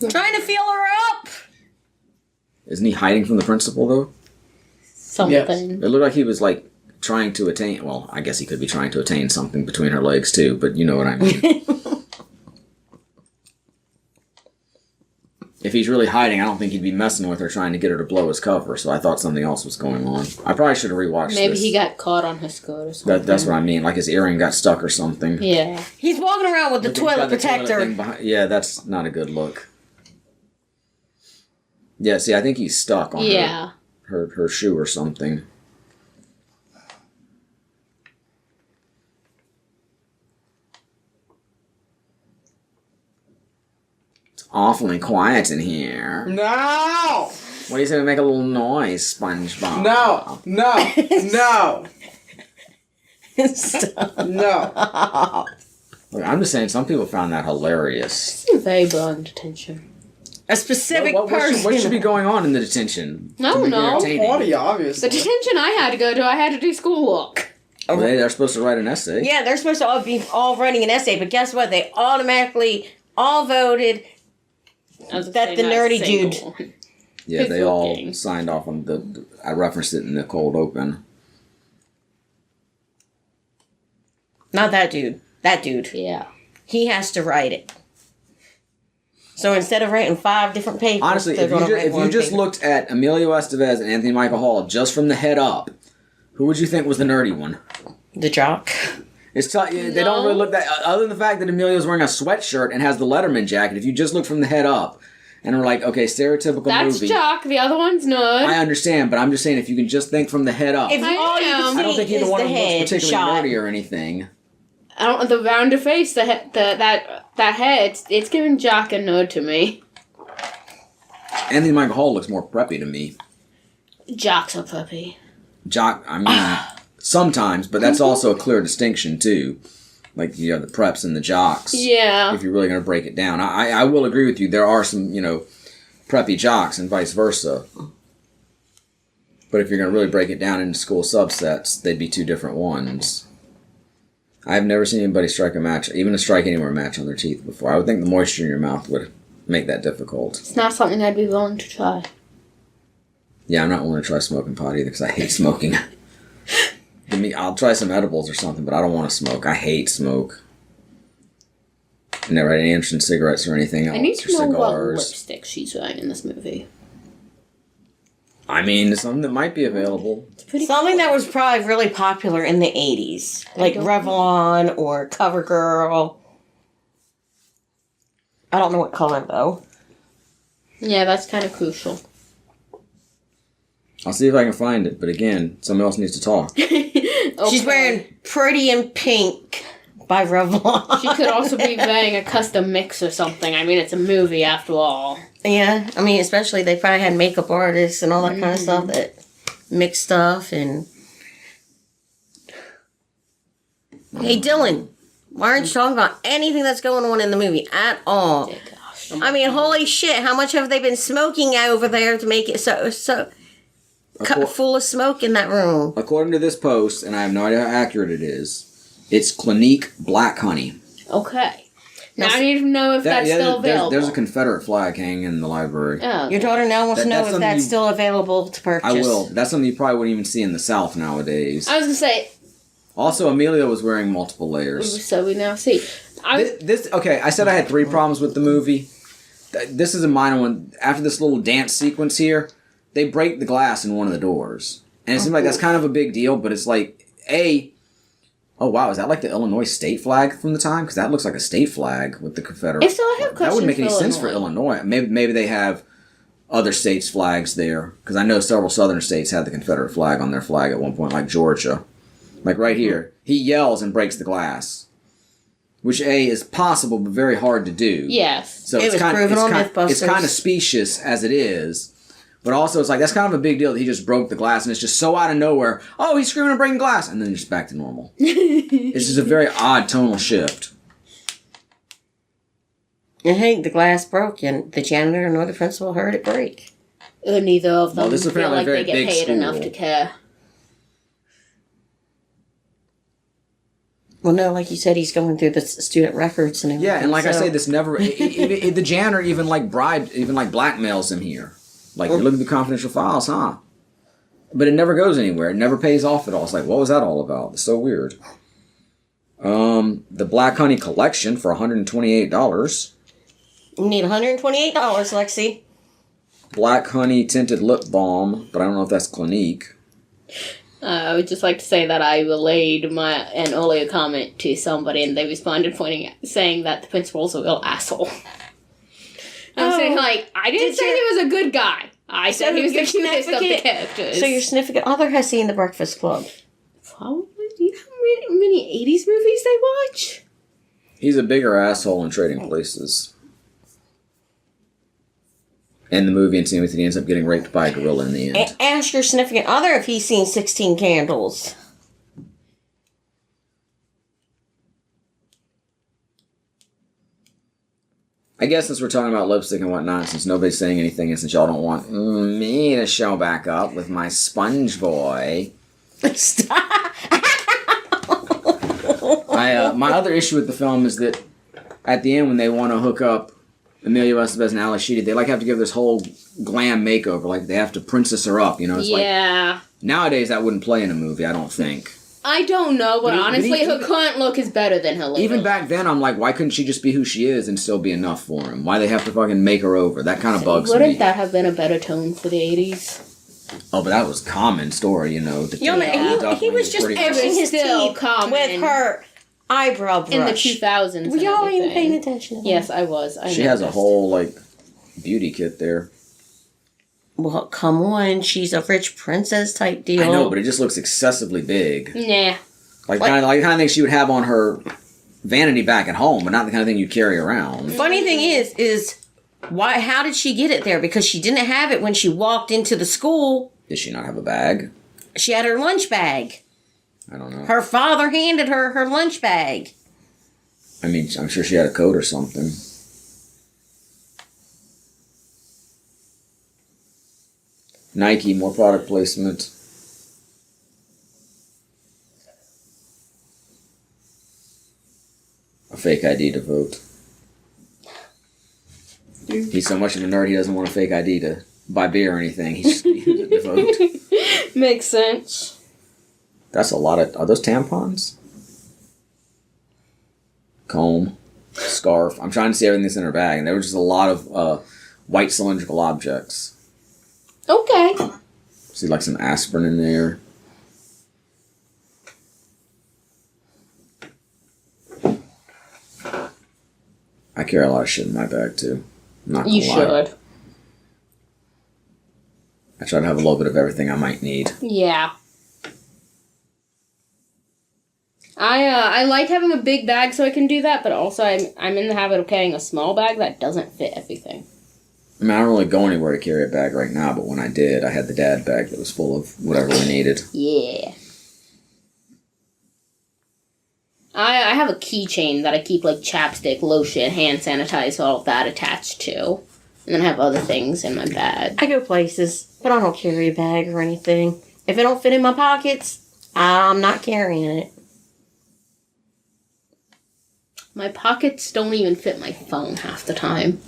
Trying to feel her up. Isn't he hiding from the principal, though? Something. Yes. It looked like he was, like, trying to attain... Well, I guess he could be trying to attain something between her legs, too, but you know what I mean. If he's really hiding, I don't think he'd be messing with her trying to get her to blow his cover, so I thought something else was going on. I probably should have rewatched this. Maybe he got caught on his skirt or something. That's what I mean, like his earring got stuck or something. Yeah. He's walking around with the But he's got toilet the toilet protector. thing behind- Yeah, that's not a good look. Yeah, see, I think he's stuck on her shoe or something. It's awfully quiet in here. No! What do you say we make a little noise, SpongeBob? No! No! No! Stop. No! Look, I'm just saying, some people found that hilarious. Very blunt detention. A specific What person. should be going on in the detention? No, to make it no. entertaining? Party, The obviously. detention I had to go to, I had to do schoolwork. Well, they're supposed to write an essay. Yeah, they're supposed to all be all writing an essay, but guess what? They automatically all voted. That the nerdy dude. Yeah, It's they all working. signed off on the... I referenced it in the cold open. Not that dude. That dude. Yeah. He has to write it. So instead of writing 5 different papers, Honestly, they're if you, gonna write if you one just paper. looked at Emilio Estevez and Anthony Michael Hall just from the head up, who would you think was the nerdy one? The jock. They don't really look that... Other than the fact that Emilio's wearing a sweatshirt and has the Letterman jacket, if you just look from the head up and we're like, okay, stereotypical That's movie... Jock, the other one's nerd. I understand, but I'm just saying if you can just think from the head up. If I all you am. can see I don't think either is one the of them looks head particularly shot. nerdy or anything. I don't the rounder face, that head, it's giving Jock a nerd to me. Anthony Michael Hall looks more preppy to me. Jock's a puppy. Jock, I mean, sometimes, but that's also a clear distinction, too. Like, you have the preps and the jocks. Yeah. If you're really going to break it down. I will agree with you. There are some, preppy jocks and vice versa. But if you're going to really break it down into school subsets, they'd be 2 different ones. I've never seen anybody strike a match, even a strike anywhere match on their teeth before. I would think the moisture in your mouth would make that difficult. It's not something I'd be willing to try. Yeah, I'm not willing to try smoking pot either because I hate smoking. I'll try some edibles or something, but I don't want to smoke. I hate smoke. I never had any interest in cigarettes or anything else. I need or to know what cigars. lipstick she's wearing in this movie. I mean, something that might be available. It's pretty Something cool. that was probably really popular in the 80s. Like don't Revlon or CoverGirl. I don't know what color, though. Yeah, that's kind of crucial. I'll see if I can find it, but again, somebody else needs to talk. She's wearing Pretty in Pink by Revlon. She could also be wearing a custom mix or something. I mean, it's a movie after all. Yeah, I mean, especially they probably had makeup artists and all that kind of stuff that mix stuff and... Hey, Dylan, why aren't you talking about anything that's going on in the movie at all? Oh, gosh. I mean, holy shit, how much have they been smoking over there to make it so full of smoke in that room? According to this post, and I have no idea how accurate it is, it's Clinique Black Honey. Okay. Now I need to know if that's still available. There's a Confederate flag hanging in the library. Oh, Your daughter now wants to know That's if something that's you- still available to purchase. I will. That's something you probably wouldn't even see in the South nowadays. I was going to say, Also, Amelia was wearing multiple layers. so we now see. Okay, I said I had 3 problems with the movie. This is a minor one. After this little dance sequence here, they break the glass in one of the doors. And it seems like that's kind of a big deal, but it's like, oh wow, is that like the Illinois state flag from the time? Because that looks like a state flag with the Confederate. If so, I have That questions wouldn't make any for sense for Illinois. Maybe they have other states' flags there. Because I know several southern states had the Confederate flag on their flag at one point, like Georgia. Like right here. He yells and breaks the glass. which is possible but very hard to do. Yes. So It was proven on Mythbusters. It's kind of specious as it is. But also, it's like, that's kind of a big deal that he just broke the glass, and it's just so out of nowhere. Oh, he's screaming and breaking glass, and then just back to normal. It's just a very odd tonal shift. And hey, the glass broke, and the janitor nor the principal heard it break. Neither of them This is feel apparently like a very they get big paid school. enough to care. Well, no, like you said, he's going through the student records and everything. Yeah, and like I so- say, this never... the janitor even blackmails him here. Like, you're looking through confidential files, huh? But it never goes anywhere. It never pays off at all. It's like, what was that all about? It's so weird. The Black Honey Collection for $128. You need $128, Lexi. Black Honey Tinted Lip Balm, but I don't know if that's Clinique. I would just like to say that I relayed an earlier comment to somebody, and they responded saying that the principal's a real asshole. I'm saying, like, I didn't say he was a good guy. I said he was the cutest of the characters. So your significant other has seen The Breakfast Club. Probably. Do you know how many 80s movies they watch? He's a bigger asshole in Trading Places. In the movie and seeing he ends up getting raped by a gorilla in the end. Ask your significant other if he's seen 16 Candles. I guess since we're talking about lipstick and whatnot, since nobody's saying anything, and since y'all don't want me to show back up with my sponge boy, Stop. my other issue with the film is that at the end when they want to hook up Emilio Estevez and Ali Sheedy, they have to give this whole glam makeover, like they have to princess her up, It's Yeah. like nowadays that wouldn't play in a movie, I don't think. I don't know, but honestly, her current look is better than her later Even look. back then, I'm like, why couldn't she just be who she is and still be enough for him? Why they have to fucking make her over? That kind of bugs me. Wouldn't that have been a better tone for the 80s? Oh, but that was common story, He was just brushing his still teeth common. with her eyebrow brush. In the 2000s. Were y'all even everything. paying attention? Yes, I was. She has a whole, beauty kit there. Well, come on. She's a rich princess type deal. I know, but it just looks excessively big. Nah. Like the kind of thing she would have on her vanity back at home, but not the kind of thing you carry around. Funny thing is why? How did she get it there? Because she didn't have it when she walked into the school. Did she not have a bag? She had her lunch bag. I don't know. Her father handed her her lunch bag. I mean, I'm sure she had a coat or something. Nike, more product placement. A fake ID to vote. He's so much of a nerd, he doesn't want a fake ID to buy beer or anything. He just uses it to vote. Makes sense. That's a lot of... Are those tampons? Comb. Scarf. I'm trying to see everything that's in her bag, and there was just a lot of white cylindrical objects. Okay. See, some aspirin in there. I carry a lot of shit in my bag, too. I'm not gonna You lie. should. I try to have a little bit of everything I might need. Yeah. I like having a big bag so I can do that, but also I'm in the habit of carrying a small bag that doesn't fit everything. I mean, I don't really go anywhere to carry a bag right now, but when I did, I had the dad bag that was full of whatever we needed. Yeah. I have a keychain that I keep chapstick, lotion, hand sanitizer, all of that attached to. And then I have other things in my bag. I go places, but I don't carry a bag or anything. If it don't fit in my pockets, I'm not carrying it. My pockets don't even fit my phone half the time.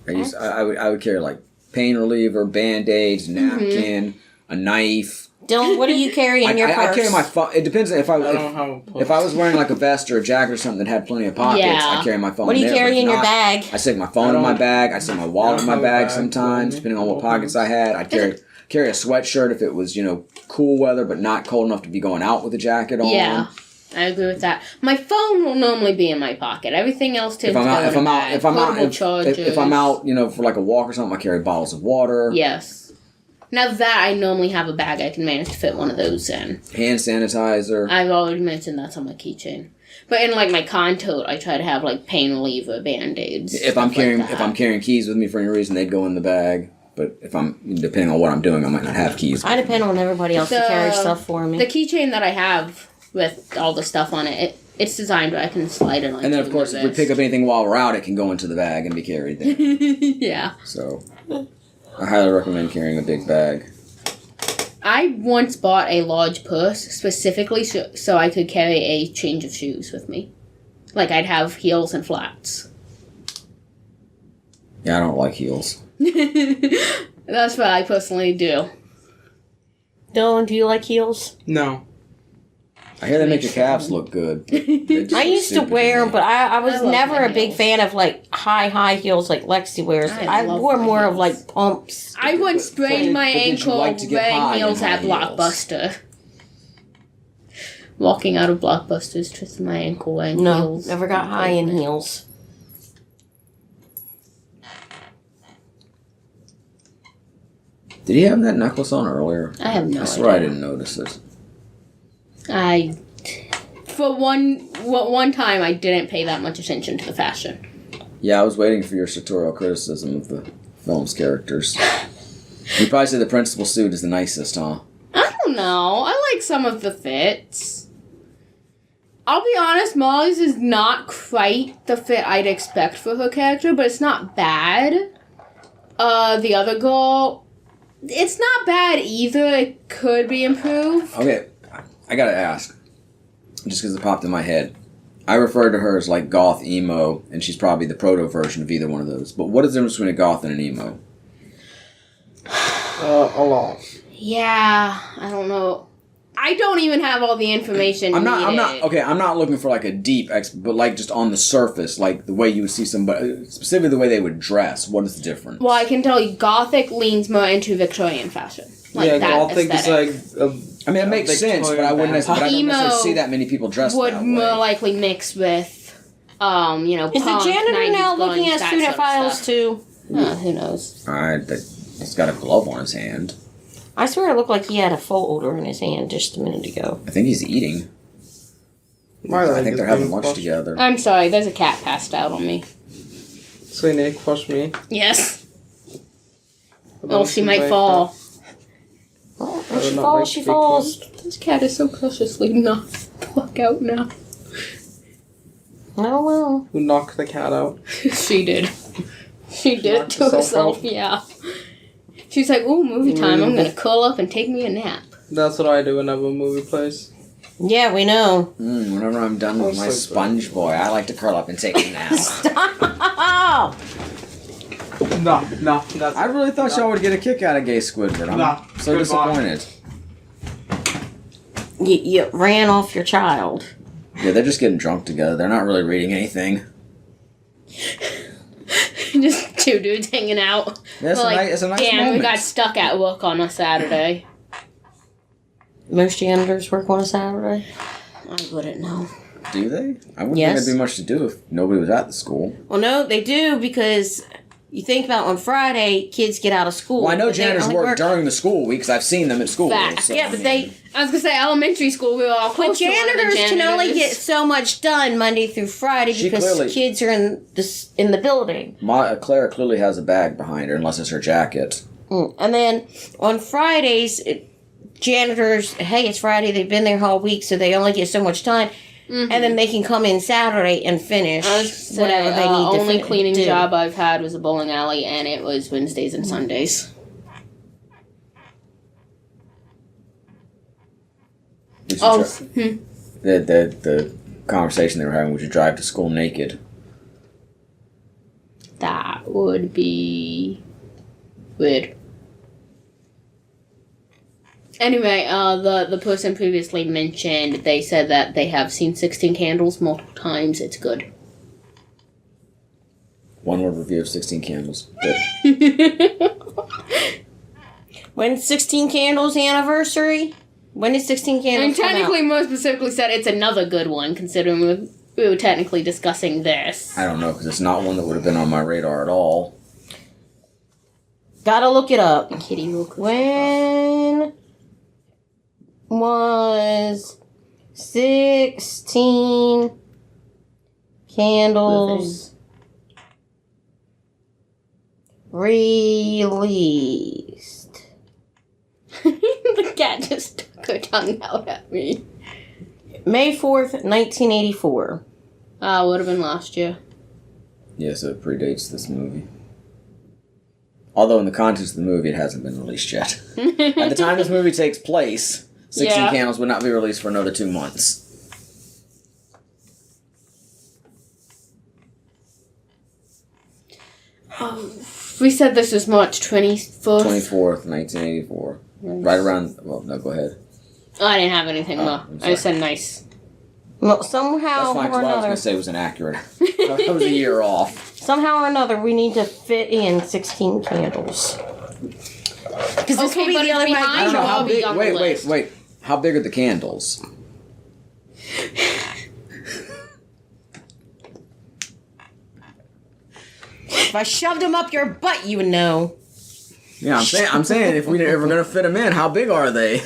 I would carry pain reliever, band-aids, napkin, a knife. Dylan, what do you carry in your purse? I carry my phone. It depends if I was wearing a vest or a jacket or something that had plenty of pockets. Yeah. I carry my phone. What do you there, carry but if in your not, bag? I stick my phone in my bag. I stick my wallet in my bag sometimes, depending on what pockets I had. I'd carry a sweatshirt if it was cool weather but not cold enough to be going out with a jacket on. Yeah. I agree with that. My phone will normally be in my pocket. Everything else tends to go in my bag. If I'm out, for a walk or something, I carry bottles of water. Yes. Now that I normally have a bag, I can manage to fit one of those in. Hand sanitizer. I've already mentioned that's on my keychain. But in like my con tote, I try to have like pain reliever, band-aids. If I'm carrying keys with me for any reason, they'd go in the bag. But if depending on what I'm doing, I might not have keys. I depend on everybody else to carry stuff for me. The keychain that I have with all the stuff on it, it's designed where I can slide it on. And then, of course, if we pick up anything while we're out, it can go into the bag and be carried there. Yeah. So, I highly recommend carrying a big bag. I once bought a large purse specifically so I could carry a change of shoes with me. Like, I'd have heels and flats. Yeah, I don't like heels. That's what I personally do. Dylan, do you like heels? No. I hear they make your calves look good. I used to wear them, but I was never a big heels. fan of like high heels like Lexi wears. I love wore my more of heels. like pumps. I once sprained my but did you ankle like to get high wearing in heels high at heels? Blockbuster. Walking out of Blockbusters, twisting my ankle wearing No, heels. never got high in heels. Did he have that necklace on earlier? I have no I swear I idea. didn't notice it. For one time, I didn't pay that much attention to the fashion. Yeah, I was waiting for your sartorial criticism of the film's characters. You probably say the principal suit is the nicest, huh? I don't know. I like some of the fits. I'll be honest, Molly's is not quite the fit I'd expect for her character, but it's not bad. The other girl, it's not bad either. It could be improved. Okay, I gotta ask. Just because it popped in my head. I refer to her as like goth emo, and she's probably the proto version of either one of those. But what is the difference between a goth and an emo? A lot. Yeah, I don't know. I don't even have all the information I'm not looking for like a deep but like just on the surface, like the way you would see somebody, specifically the way they would dress. What is the difference? Well, I can tell you, Gothic leans more into Victorian fashion. Like yeah, that Gothic aesthetic. is like... I mean, it makes sense, but I wouldn't necessarily Emo see that many people dressed would that way. more likely mix with, Is punk, the janitor 90s now looking grunge, at that student sort of files stuff. too? Who knows? He's got a glove on his hand. I swear it looked like he had a folder in his hand just a minute ago. I think he's eating. My I leg think is they're having being lunch crushed. together. I'm sorry, there's a cat passed out on me. So they crush me. Yes. Oh, she might fall. Well, I when she would not falls, like she to be falls. This cat is so cautiously knocked the fuck out now. Oh well. Who knocked the cat out? She did. She did it Knocked to herself herself, out? yeah. She's like, ooh, movie time, I'm gonna curl up and take me a nap. That's what I do whenever a movie plays. Yeah, we know. Whenever I'm done with Oh, my so sponge boy, I like to curl up and take a nap. Oh! No, that's... I really thought y'all would get a kick out of Gay Squidward. I'm Nah, so goodbye. disappointed. You ran off your child. Yeah, they're just getting drunk together. They're not really reading anything. Just two dudes hanging out. Yeah, it's, We're it's a nice damn, moment. we got stuck at work on a Saturday. Most janitors work on a Saturday. I wouldn't know. Do they? I wouldn't Yes. think there'd be much to do if nobody was at the school. Well, no, they do because you think about on Friday, kids get out of school. Well, I know but they janitors only work during the school week because I've seen them at school. Fact. So, Yeah, but they. I was gonna say elementary school, we were all But close to one of the janitors can only janitors. get so much done Monday through Friday She because clearly- kids are in the building. Clara clearly has a bag behind her, unless it's her jacket. And then on Fridays, janitors, hey, it's Friday, they've been there all week, so they only get so much time. Mhm. And then they can come in Saturday and finish I was saying, whatever they need to only cleaning do. job I've had was a bowling alley, and it was Wednesdays and Sundays. Would you Oh, dri- the conversation they were having, would you drive to school naked? that would be weird. Anyway, the person previously mentioned, they said that they have seen 16 Candles multiple times. It's good. One word review of 16 Candles. Good. When's 16 Candles anniversary? When is 16 Candles And come out? technically, more specifically said it's another good one, considering we were technically discussing this. I don't know, because it's not one that would have been on my radar at all. Gotta look it up. Kitty will When was 16 Candles released? The cat just stuck her tongue out at me. May 4th, 1984. Would have been last year. Yeah, so it predates this movie. Although in the context of the movie, it hasn't been released yet. At the time this movie takes place, 16 Candles would not be released for another 2 months. We said this was March 24th. 24th, 1984. Right around... Well, no, go ahead. Oh, I didn't have anything more. I'm I just said nice. Well, somehow That's fine, 'cause or what I was another. going to say was inaccurate. That was a year off. Somehow or another, we need to fit in 16 candles. Because this Okay, will be but the it's other behind I don't know how Bobby big... on the Wait. list. How big are the candles? If I shoved them up your butt, you would know. Yeah, I'm saying if we're ever going to fit them in, how big are they?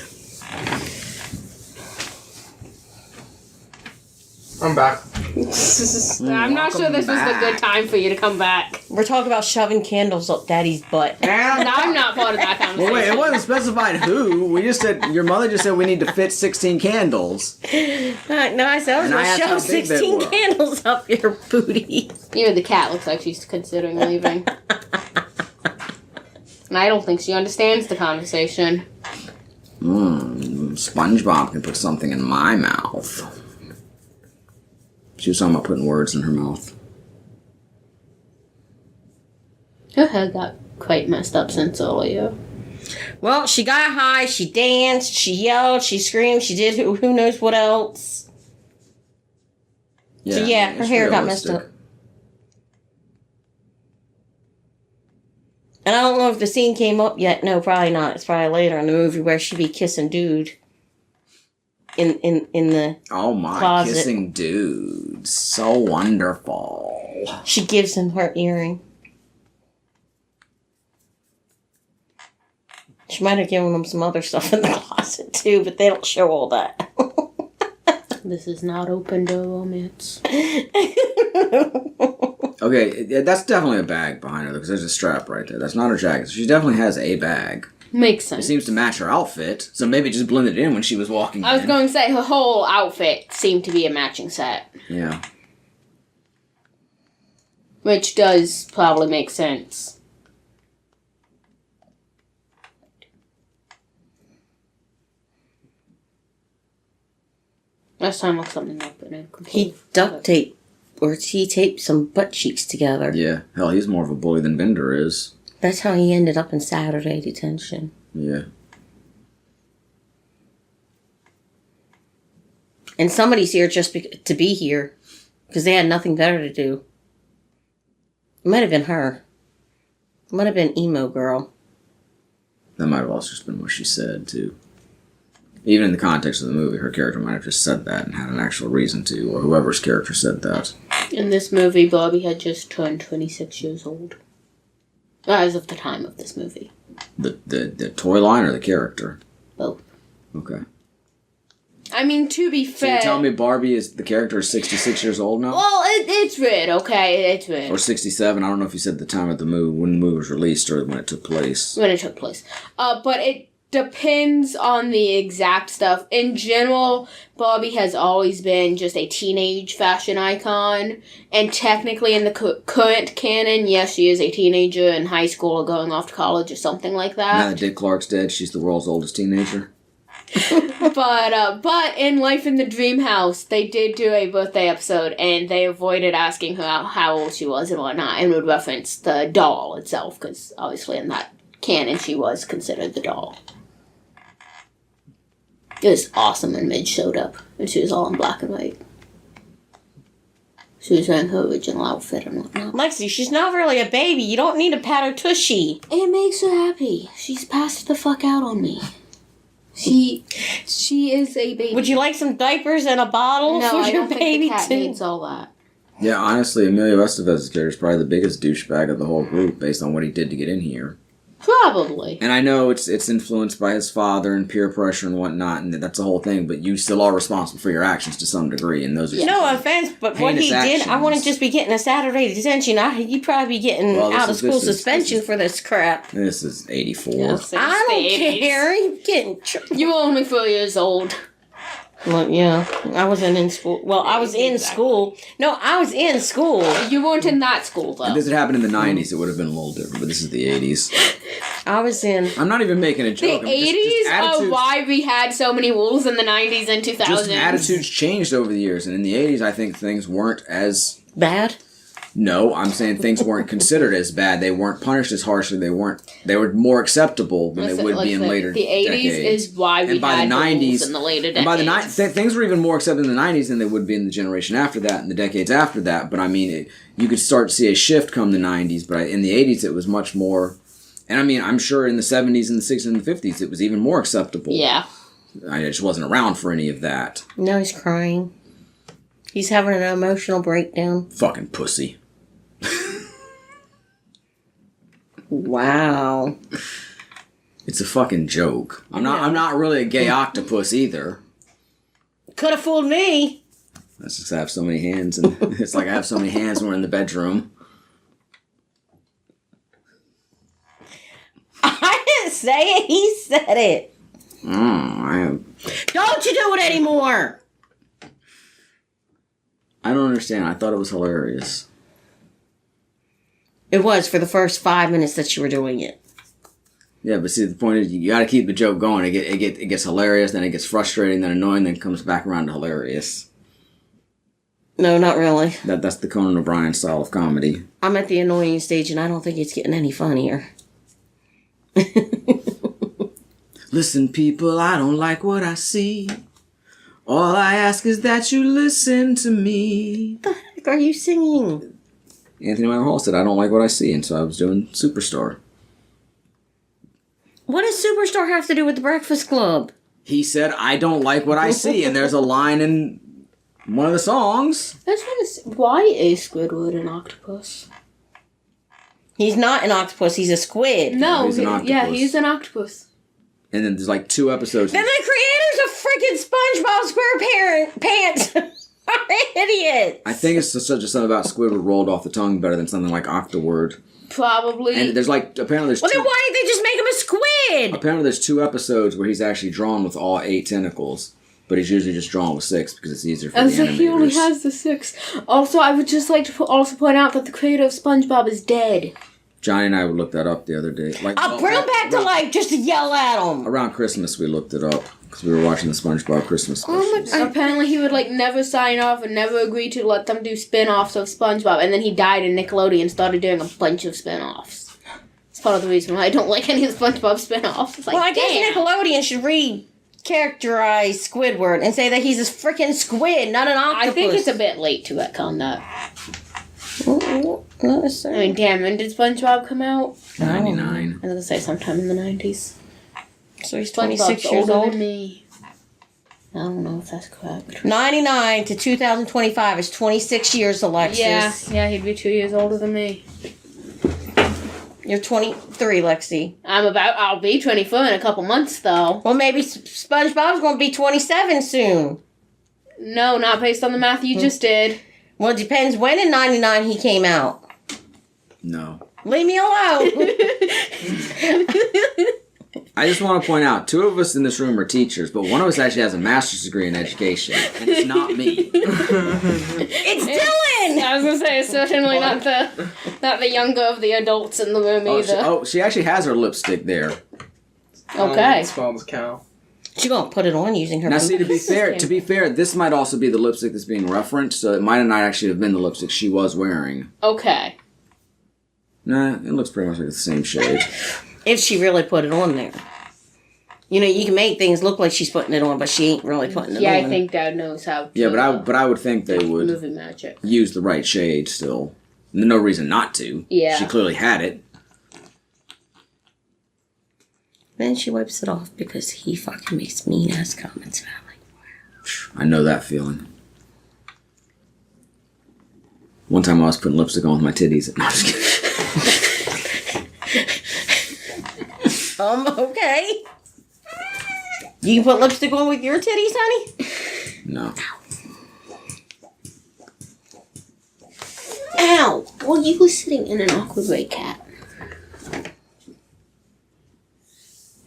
I'm back. I'm not sure this was the good time for you to come back. We're talking about shoving candles up Daddy's butt. I'm not part of that conversation. Well, wait, it wasn't specified who. We just said, your mother just said we need to fit 16 candles. No, I said I was And I going to asked how shove big they 16 were. candles up your booty. Even the cat looks like she's considering leaving. And I don't think she understands the conversation. SpongeBob can put something in my mouth. She was talking about putting words in her mouth. Her hair got quite messed up since earlier. Well, she got high, she danced, she yelled, she screamed, she did who knows what else. So yeah, her it's hair got messed realistic. up. And I don't know if the scene came up yet. No, probably not. It's probably later in the movie where she be kissing dude in the Oh my, closet. kissing dudes. So wonderful. She gives him her earring. She might have given him some other stuff in the closet too, but they don't show all that. This is not open to romance. Okay, that's definitely a bag behind her because there's a strap right there. That's not her jacket. She definitely has a bag. Makes It sense. seems to match her outfit, so maybe it just blended in when she was walking I was in. going to say, her whole outfit seemed to be a matching set. Yeah. Which does probably make sense. Last time I looked something up and I He duct taped or he taped some butt cheeks together. Yeah. Hell, he's more of a bully than Bender is. That's how he ended up in Saturday detention. Yeah. And somebody's here just to be here because they had nothing better to do. It might have been her. It might have been emo girl. That might have also just been what she said, too. Even in the context of the movie, her character might have just said that and had an actual reason to, or whoever's character said that. In this movie, Bobby had just turned 26 years old. As of the time of this movie. The toy line or the character? Both. Okay. I mean, to be So fair... you're telling me Barbie is the character is 66 years old now? Well, it's red, okay? It's red. Or 67? I don't know if you said the time of the movie, when the movie was released or when it took place. When it took place. But it depends on the exact stuff. In general, Barbie has always been just a teenage fashion icon. And technically in the current canon, yes, she is a teenager in high school or going off to college or something like Now that. that Dick Clark's dead, she's the world's oldest teenager. But in Life in the Dream House, they did do a birthday episode, and they avoided asking her how old she was and whatnot, and would reference the doll itself, because obviously in that canon she was considered the doll. It was awesome when Midge showed up, and she was all in black and white. She was wearing her original outfit and whatnot. Lexi, she's not really a baby. You don't need to pat her tushy. It makes her happy. She's passed the fuck out on me. She is a baby. Would you like some diapers and a bottle No, for I your don't think baby the cat too? needs all that. Yeah, honestly, Emilio Estevez's character is probably the biggest douchebag of the whole group based on what he did to get in here. Probably. And I know it's influenced by his father and peer pressure and whatnot, and that's the whole thing. But you still are responsible for your actions to some degree, and those are No offense, but what he did, I wouldn't actions. just be getting a Saturday detention. You'd probably be getting out of school suspension for this crap. This is 84. Yes, I don't care. You're getting. You were only 4 years old. Well, yeah, I wasn't in school. Well, I was in school. No, I was in school. You weren't in that school, though. If this had happened in the 90s, it would have been a little different, but this is the 80s. I was in. I'm not even making a joke. The 80s are attitudes, why we had so many rules in the 90s and 2000s. just attitudes changed over the years, and in the 80s, I think things weren't as... Bad? No, I'm saying things weren't considered as bad. They weren't punished as harshly. They were more acceptable than they would be in later The 80s decades. is why we had the rules in the later decades. And by the things were even more accepted in the 90s than they would be in the generation after that and the decades after that. But I mean, you could start to see a shift come the 90s, but in the 80s it was much more... And I mean, I'm sure in the 70s and the 60s and the 50s it was even more acceptable. Yeah. I just wasn't around for any of that. No, he's crying. He's having an emotional breakdown. Fucking pussy. Wow. It's a fucking joke. I'm not really a gay octopus either. Could have fooled me. That's just I have so many hands, and it's like I have so many hands when we're in the bedroom. I didn't say it. He said it. Don't you do it anymore. I don't understand. I thought it was hilarious. It was for the first 5 minutes that you were doing it. Yeah, but see, the point is, you got to keep the joke going. It gets hilarious, then it gets frustrating, then annoying, then comes back around to hilarious. No, not really. That's the Conan O'Brien style of comedy. I'm at the annoying stage, and I don't think it's getting any funnier. Listen, people, I don't like what I see. All I ask is that you listen to me. What the heck are you singing? Anthony Michael Hall said, I don't like what I see, and so I was doing Superstar. What does Superstar have to do with the Breakfast Club? He said, I don't like what I see, and there's a line in one of the songs. I just want to see, why is Squidward an octopus? He's not an octopus, he's a squid. No, he's an octopus. Yeah, he's an octopus. And then there's like 2 episodes. Then the creators of freaking SpongeBob SquarePants are idiots. I think it's just something about Squidward rolled off the tongue better than something like Octoword. Probably. And there's like, apparently there's Well, then why didn't they just make him a squid? Apparently there's 2 episodes where he's actually drawn with all 8 tentacles. But he's usually just drawn with 6 because it's easier for the so animators. he only has the 6. Also, I would just like to also point out that the creator of SpongeBob is dead. Johnny and I would look that up the other day. I'll bring him back to life just to yell at him. Around Christmas we looked it up because we were watching the SpongeBob Christmas specials. Apparently he would never sign off and never agree to let them do spin-offs of SpongeBob, and then he died and Nickelodeon started doing a bunch of spin-offs. It's part of the reason why I don't like any of the SpongeBob spin-offs. It's like, well, I guess Nickelodeon should re-characterize Squidward and say that he's a freaking squid, not an octopus. I think it's a bit late to retcon that. Not necessarily. I mean, damn, when did SpongeBob come out? 99. I was going to say sometime in the 90s. So he's SpongeBob's 26 years older old. than me. I don't know if that's correct. 99 to 2025 is 26 years, Alexis. Yeah, he'd be 2 years older than me. You're 23, Lexi. I'll be 24 in a couple months, though. Well, maybe SpongeBob's going to be 27 soon. No, not based on the math you just did. Well, it depends when in 99 he came out. No. Leave me alone. I just want to point out, 2 of us in this room are teachers, but one of us actually has a master's degree in education, and it's not me. It's Dylan! I was going to say, it's certainly not the younger of the adults in the room either. She actually has her lipstick there. Okay. It smells cow. She's going to put it on using her... Now, see, to be fair, this might also be the lipstick that's being referenced, so it might not actually have been the lipstick she was wearing. Okay. Nah, it looks pretty much like the same shade. If she really put it on there. You know, you can make things look like she's putting it on, but she ain't really putting it on. Yeah, I think Dad knows how to... Yeah, but I would think they would movie magic. use the right shade still. No reason not to. Yeah. She clearly had it. Then she wipes it off because he fucking makes mean-ass comments about it. I know that feeling. One time I was putting lipstick on with my titties. No, I'm just kidding. Okay. You can put lipstick on with your titties, honey? No. Ow! Well, you were sitting in an awkward way, cat.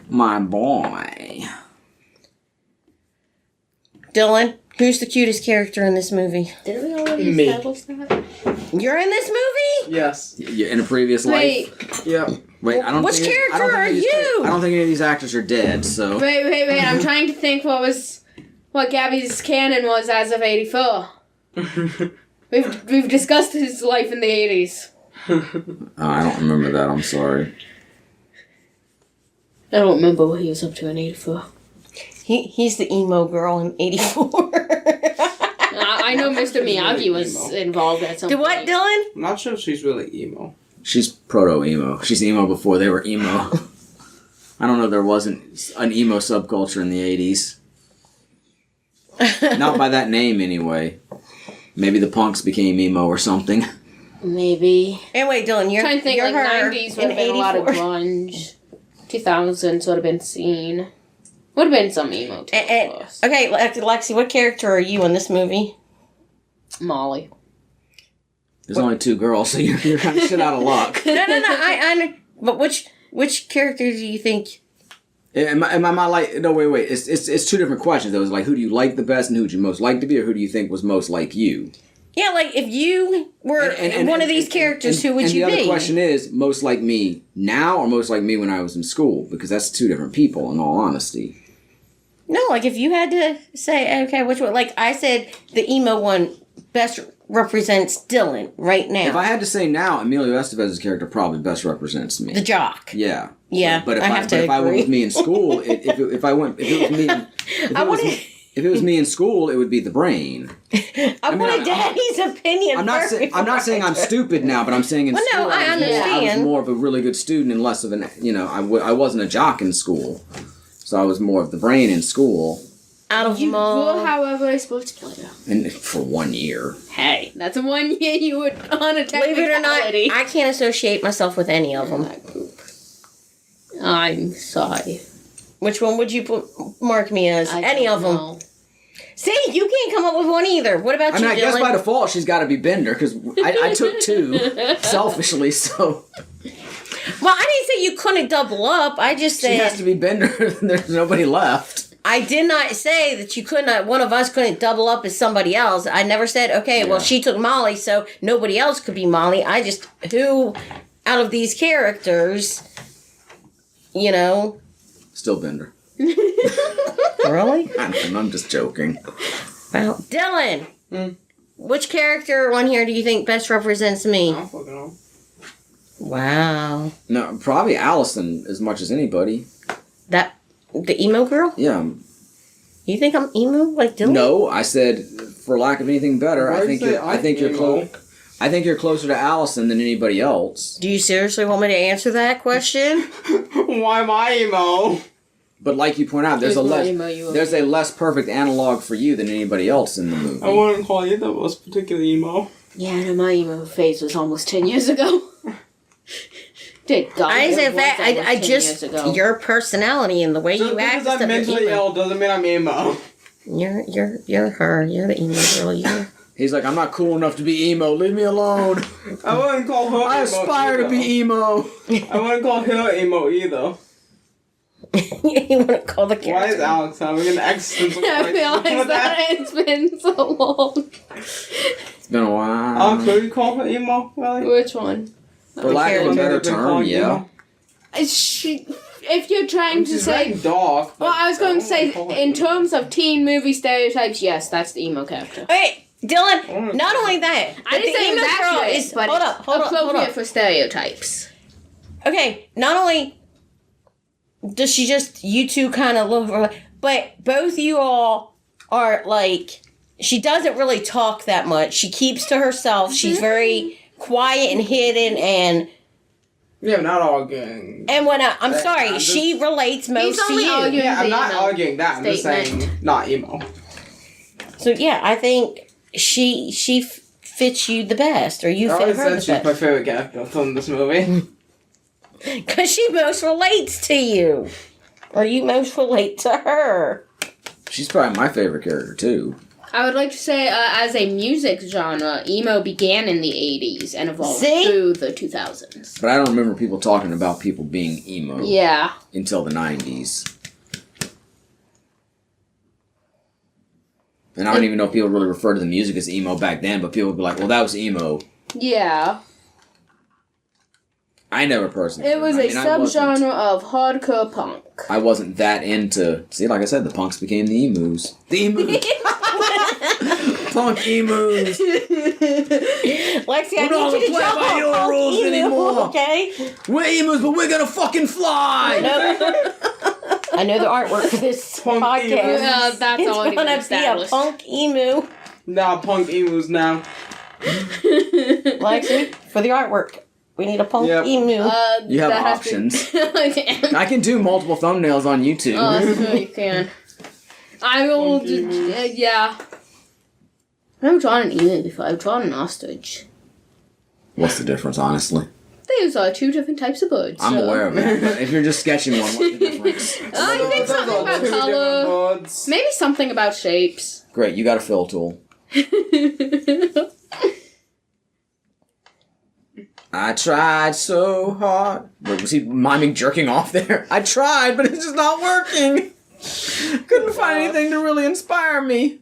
My boy. Dylan, who's the cutest character in this movie? Didn't we already Me. establish that? You're in this movie? Yes. Yeah, in a previous life. Yep. Wait, I don't Which think character I don't think are any of these you? I don't think any of these actors are dead. So Wait. I'm trying to think what Gabby's canon was as of 84. We've discussed his life in the 80s. I don't remember that. I'm sorry. I don't remember what he was up to in 84. He's the emo girl in 84. I know Mr. Miyagi was involved at some Do point. what, Dylan? I'm not sure if she's really emo. She's proto-emo. She's emo before they were emo. I don't know if there wasn't an emo subculture in the 80s. Not by that name, anyway. Maybe the punks became emo or something. Maybe. Anyway, Dylan, you're I'm trying to think, you're like, her 90s would in have been a lot of 84. grunge. 2000s would have been scene. Would have been some emo, too, of course. Okay, Lexi, what character are you in this movie? Molly. There's only 2 girls, so you're kind of shit out of luck. No. But which character do you think? Am I like? No, wait. It's 2 different questions. Though. It's like, who do you like the best, and who would you most like to be, or who do you think was most like you? Yeah, like if you were one of these characters, who would you be? And the other question is, most like me now, or most like me when I was in school? Because that's 2 different people, in all honesty. No, like if you had to say, okay, which one? Like I said, the emo one best represents Dylan right now. If I had to say now, Emilio Estevez's character probably best represents me. The jock. Yeah. Yeah, But if I have to if I went agree. with me in school, if it was me in school, it would be the brain. I wanted Daddy's opinion. I'm not saying I'm stupid now, but I'm saying in Well, no, school I I understand. was more of a really good student and less of an, I wasn't a jock in school. So I was more of the brain in school. Out of You them all. were, however, a sports player. And for 1 year. Hey, that's a 1 year you would on a Believe it or not, technicality. I can't associate myself with any of them. I'm sorry. Which one would you mark me as? Any of them. Know. See, you can't come up with one either. What about I you, mean, I guess Dylan? by default she's got to be Bender, because I took 2 selfishly, so Well, I didn't say you couldn't double up. I just she has said to be Bender. There's nobody left. I did not say that you could not. One of us couldn't double up as somebody else. I never said, okay, well, she took Molly, so nobody else could be Molly. I just who out of these characters, Still Bender. Really? I'm just joking. Well, Dylan, which character on here do you think best represents me? I don't fucking know. Wow, No, probably Allison as much as anybody. that the emo girl? Yeah. You think I'm emo like Dylan? No, I said for lack of anything better, I think you're emo? close. I think you're closer to Allison than anybody else. Do you seriously want me to answer that question? Why am I emo? But like you point out, there's Here's a my less emo you there's a less perfect analog for you than anybody else in the movie. I wouldn't call you the most particular emo. Yeah, no, my emo phase was almost 10 years ago. Dear God, I it said was that. almost I 10 just years ago. your personality and the way Just you act. because I'm mentally ill doesn't mean I'm emo. You're her. You're the emo girl. You're. He's like, I'm not cool enough to be emo. Leave me alone. I wouldn't call her emo I aspire to either. be emo. I wouldn't call her emo either. You want to call the character? Why is Alex having an existential I crisis? realized What that it's been so long. It's been a while. Alex, would you call her emo, really? Which one? For lack of a better term, yeah. If you're trying to She's say... very dark. Well, I was going to say, call her in emo. terms of teen movie stereotypes, yes, that's the emo character. Wait, Dylan. Not only that, I didn't but say it the was emo girl accurate, is. but Hold it's up, hold appropriate up. for stereotypes. Okay, not only does she just you two kind of look, but both you all are like. She doesn't really talk that much. She keeps to herself. She's very quiet and hidden and. Yeah, not arguing. And when I'm But sorry, I'm just- she relates most to only you. arguing- Yeah, I'm the not emo arguing that. I'm just statement. saying not emo. So yeah, I think she fits you the best, or you I fit always her said the she's my best. favorite character from this movie. Because she most relates to you. Or you most relate to her. She's probably my favorite character, too. I would like to say, as a music genre, emo began in the 80s and evolved through the 2000s. But I don't remember people talking about people being emo. Yeah. Until the 90s. And I don't even know if people really refer to the music as emo back then, but people would be like, well, that was emo. Yeah. I never personally. It was a subgenre of hardcore punk. I wasn't that into... See, like I said, the punks became the emus. The emus. Punk emus. Lexi, I need you to jump by your rules anymore. Okay? We're emus, but we're gonna fucking fly! Nope. I know the artwork for this Punk podcast. That's it's already gonna been be a established. punk emu. Nah, punk emus now. Lexi, for the artwork, we need a punk emu. You have options. I can do multiple thumbnails on YouTube. Sure you can. I will yeah. I've never drawn an emu before. I've drawn an ostrich. What's the difference, honestly? Those are two different types of birds. I'm aware of it, but if you're just sketching one, what's the difference? I think something about color. Maybe something about shapes. Great, you got a fill tool. I tried so hard. Wait, was he miming jerking off there? I tried, but it's just not working. Couldn't find anything to really inspire me.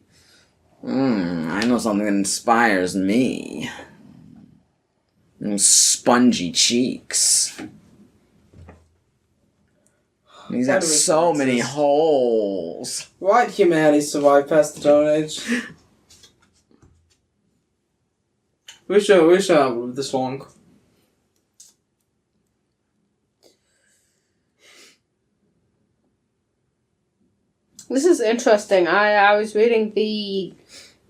I know something that inspires me. Spongy cheeks. He's got so many holes. Why'd humanity survive past the Stone Age? We should have lived this long. This is interesting. I was reading the...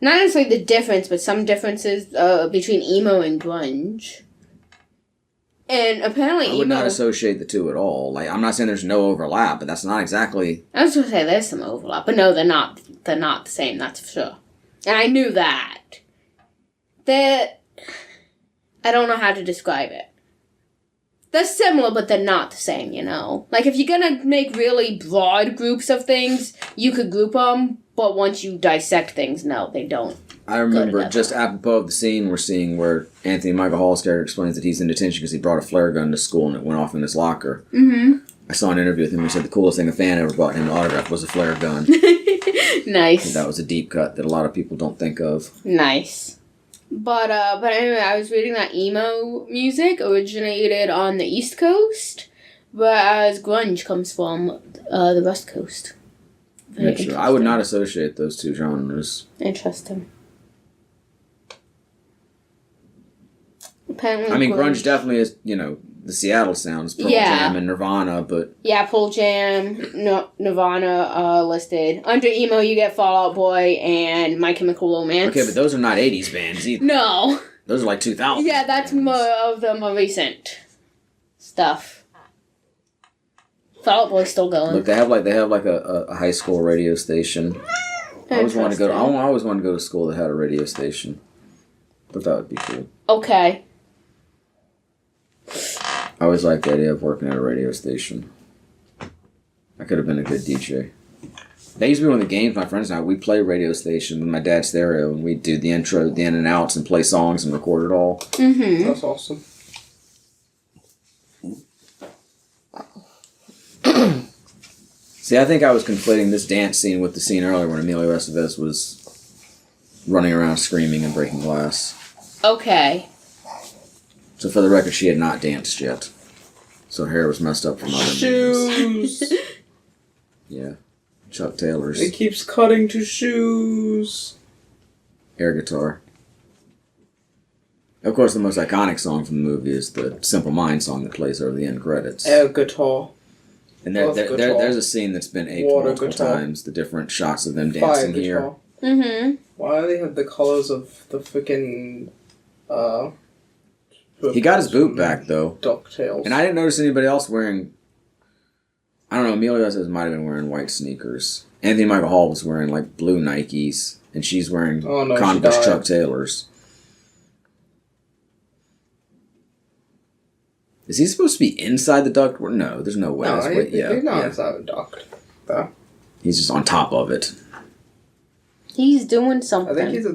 Not necessarily the difference, but some differences between emo and grunge. And apparently I would not associate the two at all. Like, I'm not saying there's no overlap, but that's not exactly... I was going to say there's some overlap, but no, they're not the same, that's for sure. And I knew that. I don't know how to describe it. They're similar, but they're not the same, you know? Like, if you're gonna make really broad groups of things, you could group them, but once you dissect things, no, they don't. I remember just apropos of the scene we're seeing where Anthony Michael Hall's character explains that he's in detention because he brought a flare gun to school and it went off in his locker. Mm-hmm. I saw an interview with him where he said the coolest thing a fan ever bought him to autograph was a flare gun. Nice. That was a deep cut that a lot of people don't think of. Nice. But anyway, I was reading that emo music originated on the East Coast, whereas grunge comes from the West Coast. Sure. I would not associate those two genres. Interesting. Apparently, I mean, grunge definitely is, you know, the Seattle sounds, Pearl Jam and Nirvana, but... Yeah, Pearl Jam, Nirvana listed. Under emo, you get Fall Out Boy and My Chemical Romance. Okay, but those are not 80s bands either. No. Those are like 2000s. Yeah, that's more of the more recent stuff. Fall Out Boy's still going. Look, they have like a high school radio station. I always wanted to go to school that had a radio station. But that would be cool. Okay. I always liked the idea of working at a radio station. I could have been a good DJ. That used to be one of the games my friends and I, we'd play radio station with my dad's stereo, and we'd do the intro, the in and outs, and play songs and record it all. Mm-hmm. That's awesome. See, I think I was conflating this dance scene with the scene earlier when Emilio Estevez was running around screaming and breaking glass. Okay. So for the record, she had not danced yet. So her hair was messed up from other movies. Shoes! Yeah. Chuck Taylor's It keeps cutting to shoes. air guitar. Of course, the most iconic song from the movie is the Simple Minds song that plays over the end credits. Air guitar. And there's a scene that's been aped Water multiple guitar. times, the different shots of them Fire dancing guitar. here. Mm-hmm. Why do they have the colors of the freaking He got his boot back, though. DuckTales. And I didn't notice anybody else wearing... I don't know, Emilio Estevez might have been wearing white sneakers. Anthony Michael Hall was wearing, like, blue Nikes. And she's wearing Converse Chuck Taylors. Is he supposed to be inside the duct? No, there's no way. No, he's not yeah. inside the duct, though. He's just on top of it. He's doing something. I think he's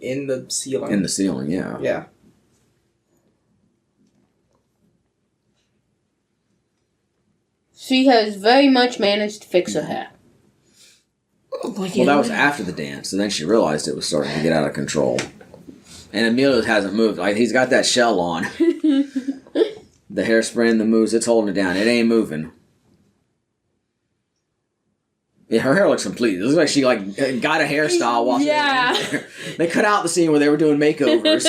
in the ceiling. In the ceiling, yeah. Yeah. She has very much managed to fix her hair. Well, that was after the dance, so then she realized it was starting to get out of control. And Emilio hasn't moved. Like, he's got that shell on. The hairspray and the moves, it's holding it down. It ain't moving. Yeah, her hair looks complete. It looks like she got a hairstyle while they cut out the scene where they were doing makeovers.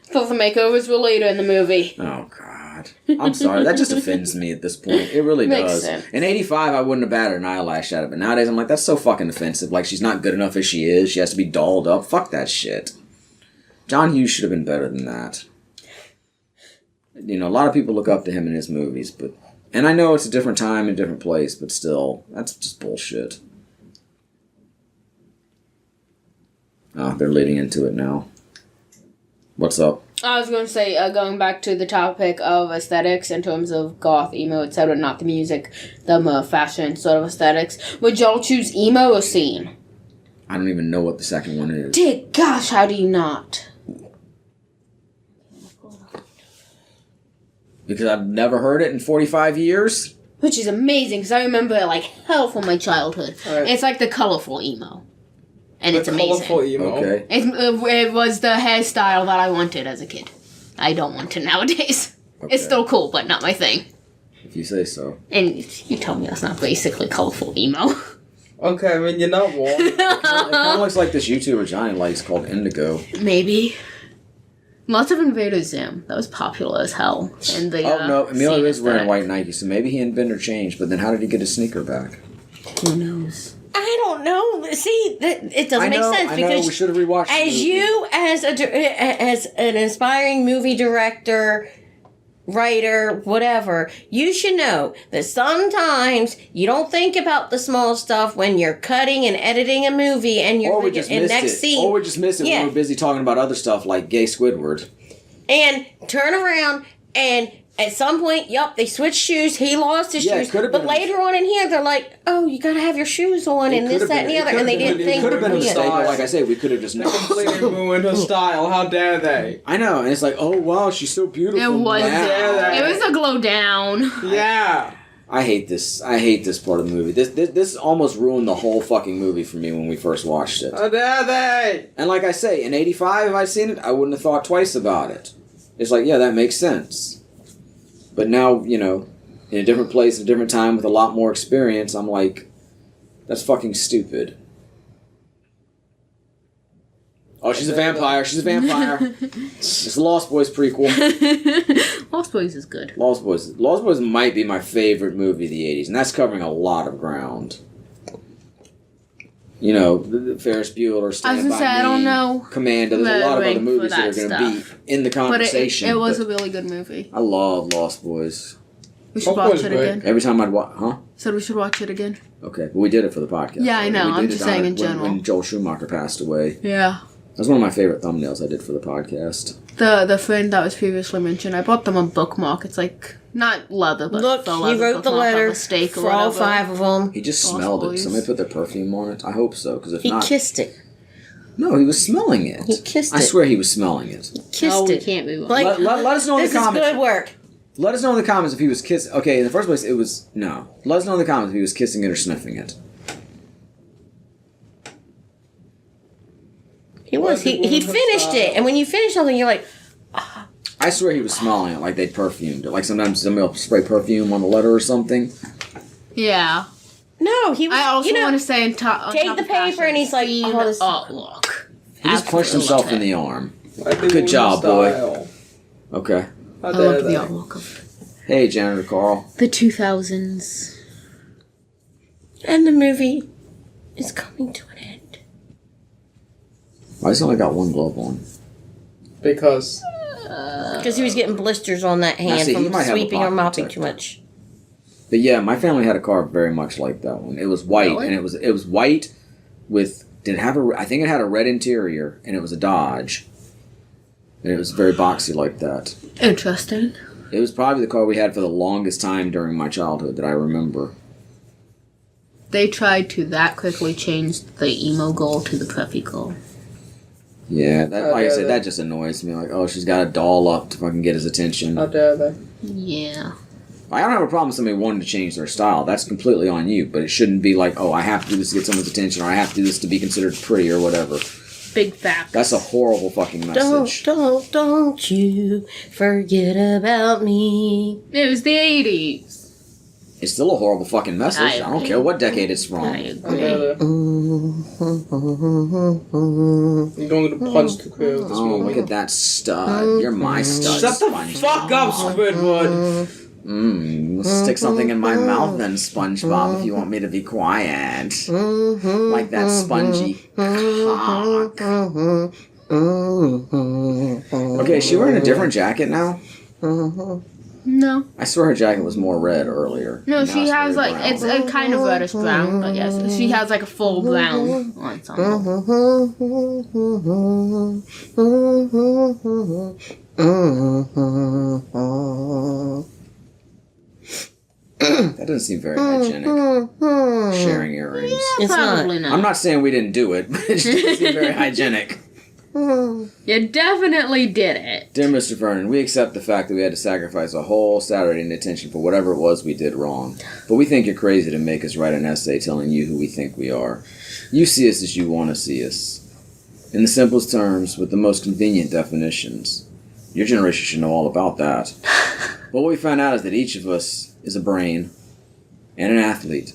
Thought the makeovers were later in the movie. Oh, God. I'm sorry. That just offends me at this point. It really Makes does. sense. In 85, I wouldn't have batted an eyelash at it. But nowadays, I'm like, that's so fucking offensive. Like, she's not good enough as she is. She has to be dolled up. Fuck that shit. John Hughes should have been better than that. You know, a lot of people look up to him in his movies, but... And I know it's a different time and a different place, but still, that's just bullshit. Oh, they're leading into it now. What's up? I was going to say, going back to the topic of aesthetics in terms of goth, emo, etc., not the music, the fashion sort of aesthetics, would y'all choose emo or scene? I don't even know what the second one is. Dear gosh, how do you not? Because I've never heard it in 45 years? Which is amazing, because I remember it like hell from my childhood. Right. It's like the colorful emo. And it's amazing. Colorful emo. Okay. It was the hairstyle that I wanted as a kid. I don't want it nowadays. Okay. It's still cool, but not my thing. If you say so. And you tell me that's not basically colorful emo. Okay, I mean, you're not wrong. It kind of looks like this YouTuber Johnny likes called Indigo. Maybe. Lots of Invader Zim. That was popular as hell. And the, Oh, no. Emilio scene is wearing aesthetic. white Nike, so maybe he invented change, but then how did he get his sneaker back? Who knows? I don't know. See, it doesn't make sense I because know, we should have rewatched the as movie. you as an aspiring movie director, writer, whatever, you should know that sometimes you don't think about the small stuff when you're cutting and editing a movie and you're Or we thinking, just and missed next it. scene Or we just missed it Yeah. when we were busy talking about other stuff like gay Squidward. and turn around and at some point, they switched shoes. He lost his Yeah, it shoes. could have But been- later on in here, they're like, oh, you got to have your shoes on and this, that, and the other. And they didn't think It could have been a Yeah. mistake, but like I say, we could have just They completely ruined her style. How dare they? I know, and it's like, oh wow, she's so beautiful. It was. now. It was a glow down. Yeah. I hate this. I hate this part of the movie. This almost ruined the whole fucking movie for me when we first watched it. How dare they? And like I say, in '85, if I'd seen it, I wouldn't have thought twice about it. It's like, yeah, that makes sense. But now, you know, in a different place, a different time, with a lot more experience, I'm like, that's fucking stupid. Oh, she's a vampire. She's a vampire. It's the Lost Boys prequel. Lost Boys is good. Lost Boys might be my favorite movie of the 80s, and that's covering a lot of ground. You know, the Ferris Bueller, Stand I was gonna By say, Me, I don't know Commando. There's a lot of rank other for movies that are that going to be stuff. in the But conversation. it was but a really good movie. I love Lost Boys. We should Lost Boys watch is it great. again. Every time I'd watch... Huh? Said we should watch it again. Okay, but we did it for the podcast. Yeah, I know. We I'm did just it on saying it in general. When Joel Schumacher passed away. Yeah. That was one of my favorite thumbnails I did for the podcast. The friend that was previously mentioned, I bought them a bookmark. It's like, not leather, but Look, the he leather wrote the bookmark of letter a steak or for all whatever. 5 of them. He just Lost smelled it. Boys. Somebody put their perfume on it? I hope so, because if He not... kissed it. No, he was smelling it. He kissed I it. swear he was smelling it. Kissed No, we it. can't move on. Like, Let us know in this the is comments. good work. Let us know in the comments if he was kissing... Okay, in the first place, it was... No. Let us know in the comments if he was kissing it or sniffing it. He was. He finished it. And when you finish something, you're like, I swear he was smelling it like they perfumed it. Like sometimes somebody will spray perfume on the letter or something. Yeah. no, he was. I also you know, want to say on take top the of paper fashion, and he's like, scene, oh, this- look. He just punched himself in the arm. Why they Good ruin job, her boy. style? Okay. How I dare love the they? artwork of Hey, Janitor Carl. the 2000s. and the movie is coming to an end. Why has he only got one glove on? Because Because he was getting blisters on that hand see, he from might have a sweeping or pocket mopping protector. too much. But yeah, my family had a car very much like that one. It was white, Really? and it was white with... Did it have a... I think it had a red interior, and it was a Dodge. And it was very boxy like that. Interesting. It was probably the car we had for the longest time during my childhood that I remember. They tried to that quickly change the emo goal to the preppy goal. Yeah, like I said, that just annoys me. Like, oh, she's got a doll up to fucking get his attention. How dare they? Yeah. I don't have a problem with somebody wanting to change their style. That's completely on you. But it shouldn't be like, oh, I have to do this to get someone's attention, or I have to do this to be considered pretty, or whatever. Big facts. That's a horrible fucking message. Don't you forget about me. It was the 80s. It's still a horrible fucking message. I don't care what decade it's from. I agree. You're going to punch the crew of this movie. Look at that stud. You're my stud. Shut the SpongeBob. fuck up, Squidward! Stick something in my mouth then, SpongeBob, if you want me to be quiet. Like that spongy cock. Okay, is she wearing a different jacket now? No. I swear her jacket was more red earlier. No, Now she it's has very like, brown. it's a kind of reddish brown, but yes, she has like a full brown ensemble. That doesn't seem very hygienic. Sharing earrings. It's Probably not. I'm not saying we didn't do it, but it just doesn't seem very hygienic. You definitely did it. Dear Mr. Vernon, we accept the fact that we had to sacrifice a whole Saturday in attention for whatever it was we did wrong. But we think you're crazy to make us write an essay telling you who we think we are. You see us as you want to see us. In the simplest terms, with the most convenient definitions. Your generation should know all about that. But what we found out is that each of us is a brain, and an athlete,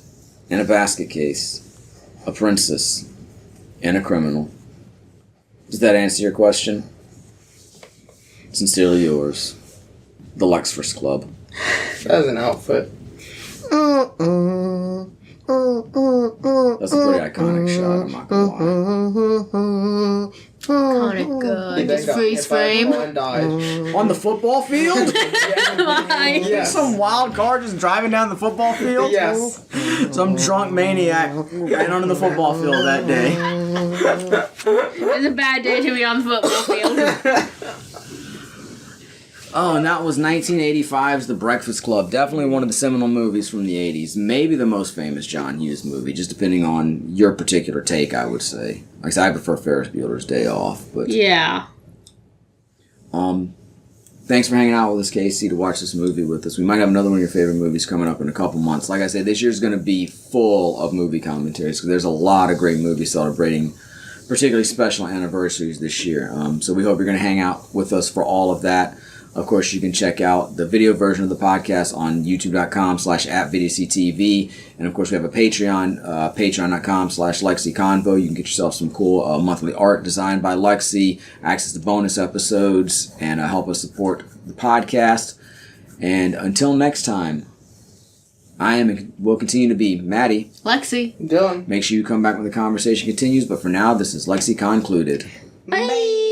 and a basket case, a princess, and a criminal. Does that answer your question? Sincerely yours, the Lexford Club. That's an outfit. That's a pretty iconic shot, I'm not gonna lie. Iconic, just freeze frame. On the football field? Yes. Some wild car just driving down the football field? Yes. Some drunk maniac ran onto the football field that day. It's a bad day to be on the football field. Oh, and that was 1985's The Breakfast Club. Definitely one of the seminal movies from the 80s. Maybe the most famous John Hughes movie, just depending on your particular take, I would say. Like I said, I prefer Ferris Bueller's Day Off, but... Yeah. Thanks for hanging out with us, Casey, to watch this movie with us. We might have another one of your favorite movies coming up in a couple months. Like I said, this year's going to be full of movie commentaries, because there's a lot of great movies celebrating particularly special anniversaries this year. So we hope you're going to hang out with us for all of that. Of course, you can check out the video version of the podcast on youtube.com/@VidiocyTV. And of course, we have a Patreon, patreon.com/LexiConvo. You can get yourself some cool monthly art designed by Lexi, access to bonus episodes, and help us support the podcast. And until next time, will continue to be Maddie. Lexi. Dylan. Make sure you come back when the conversation continues. But for now, this is Lexi concluded. Bye.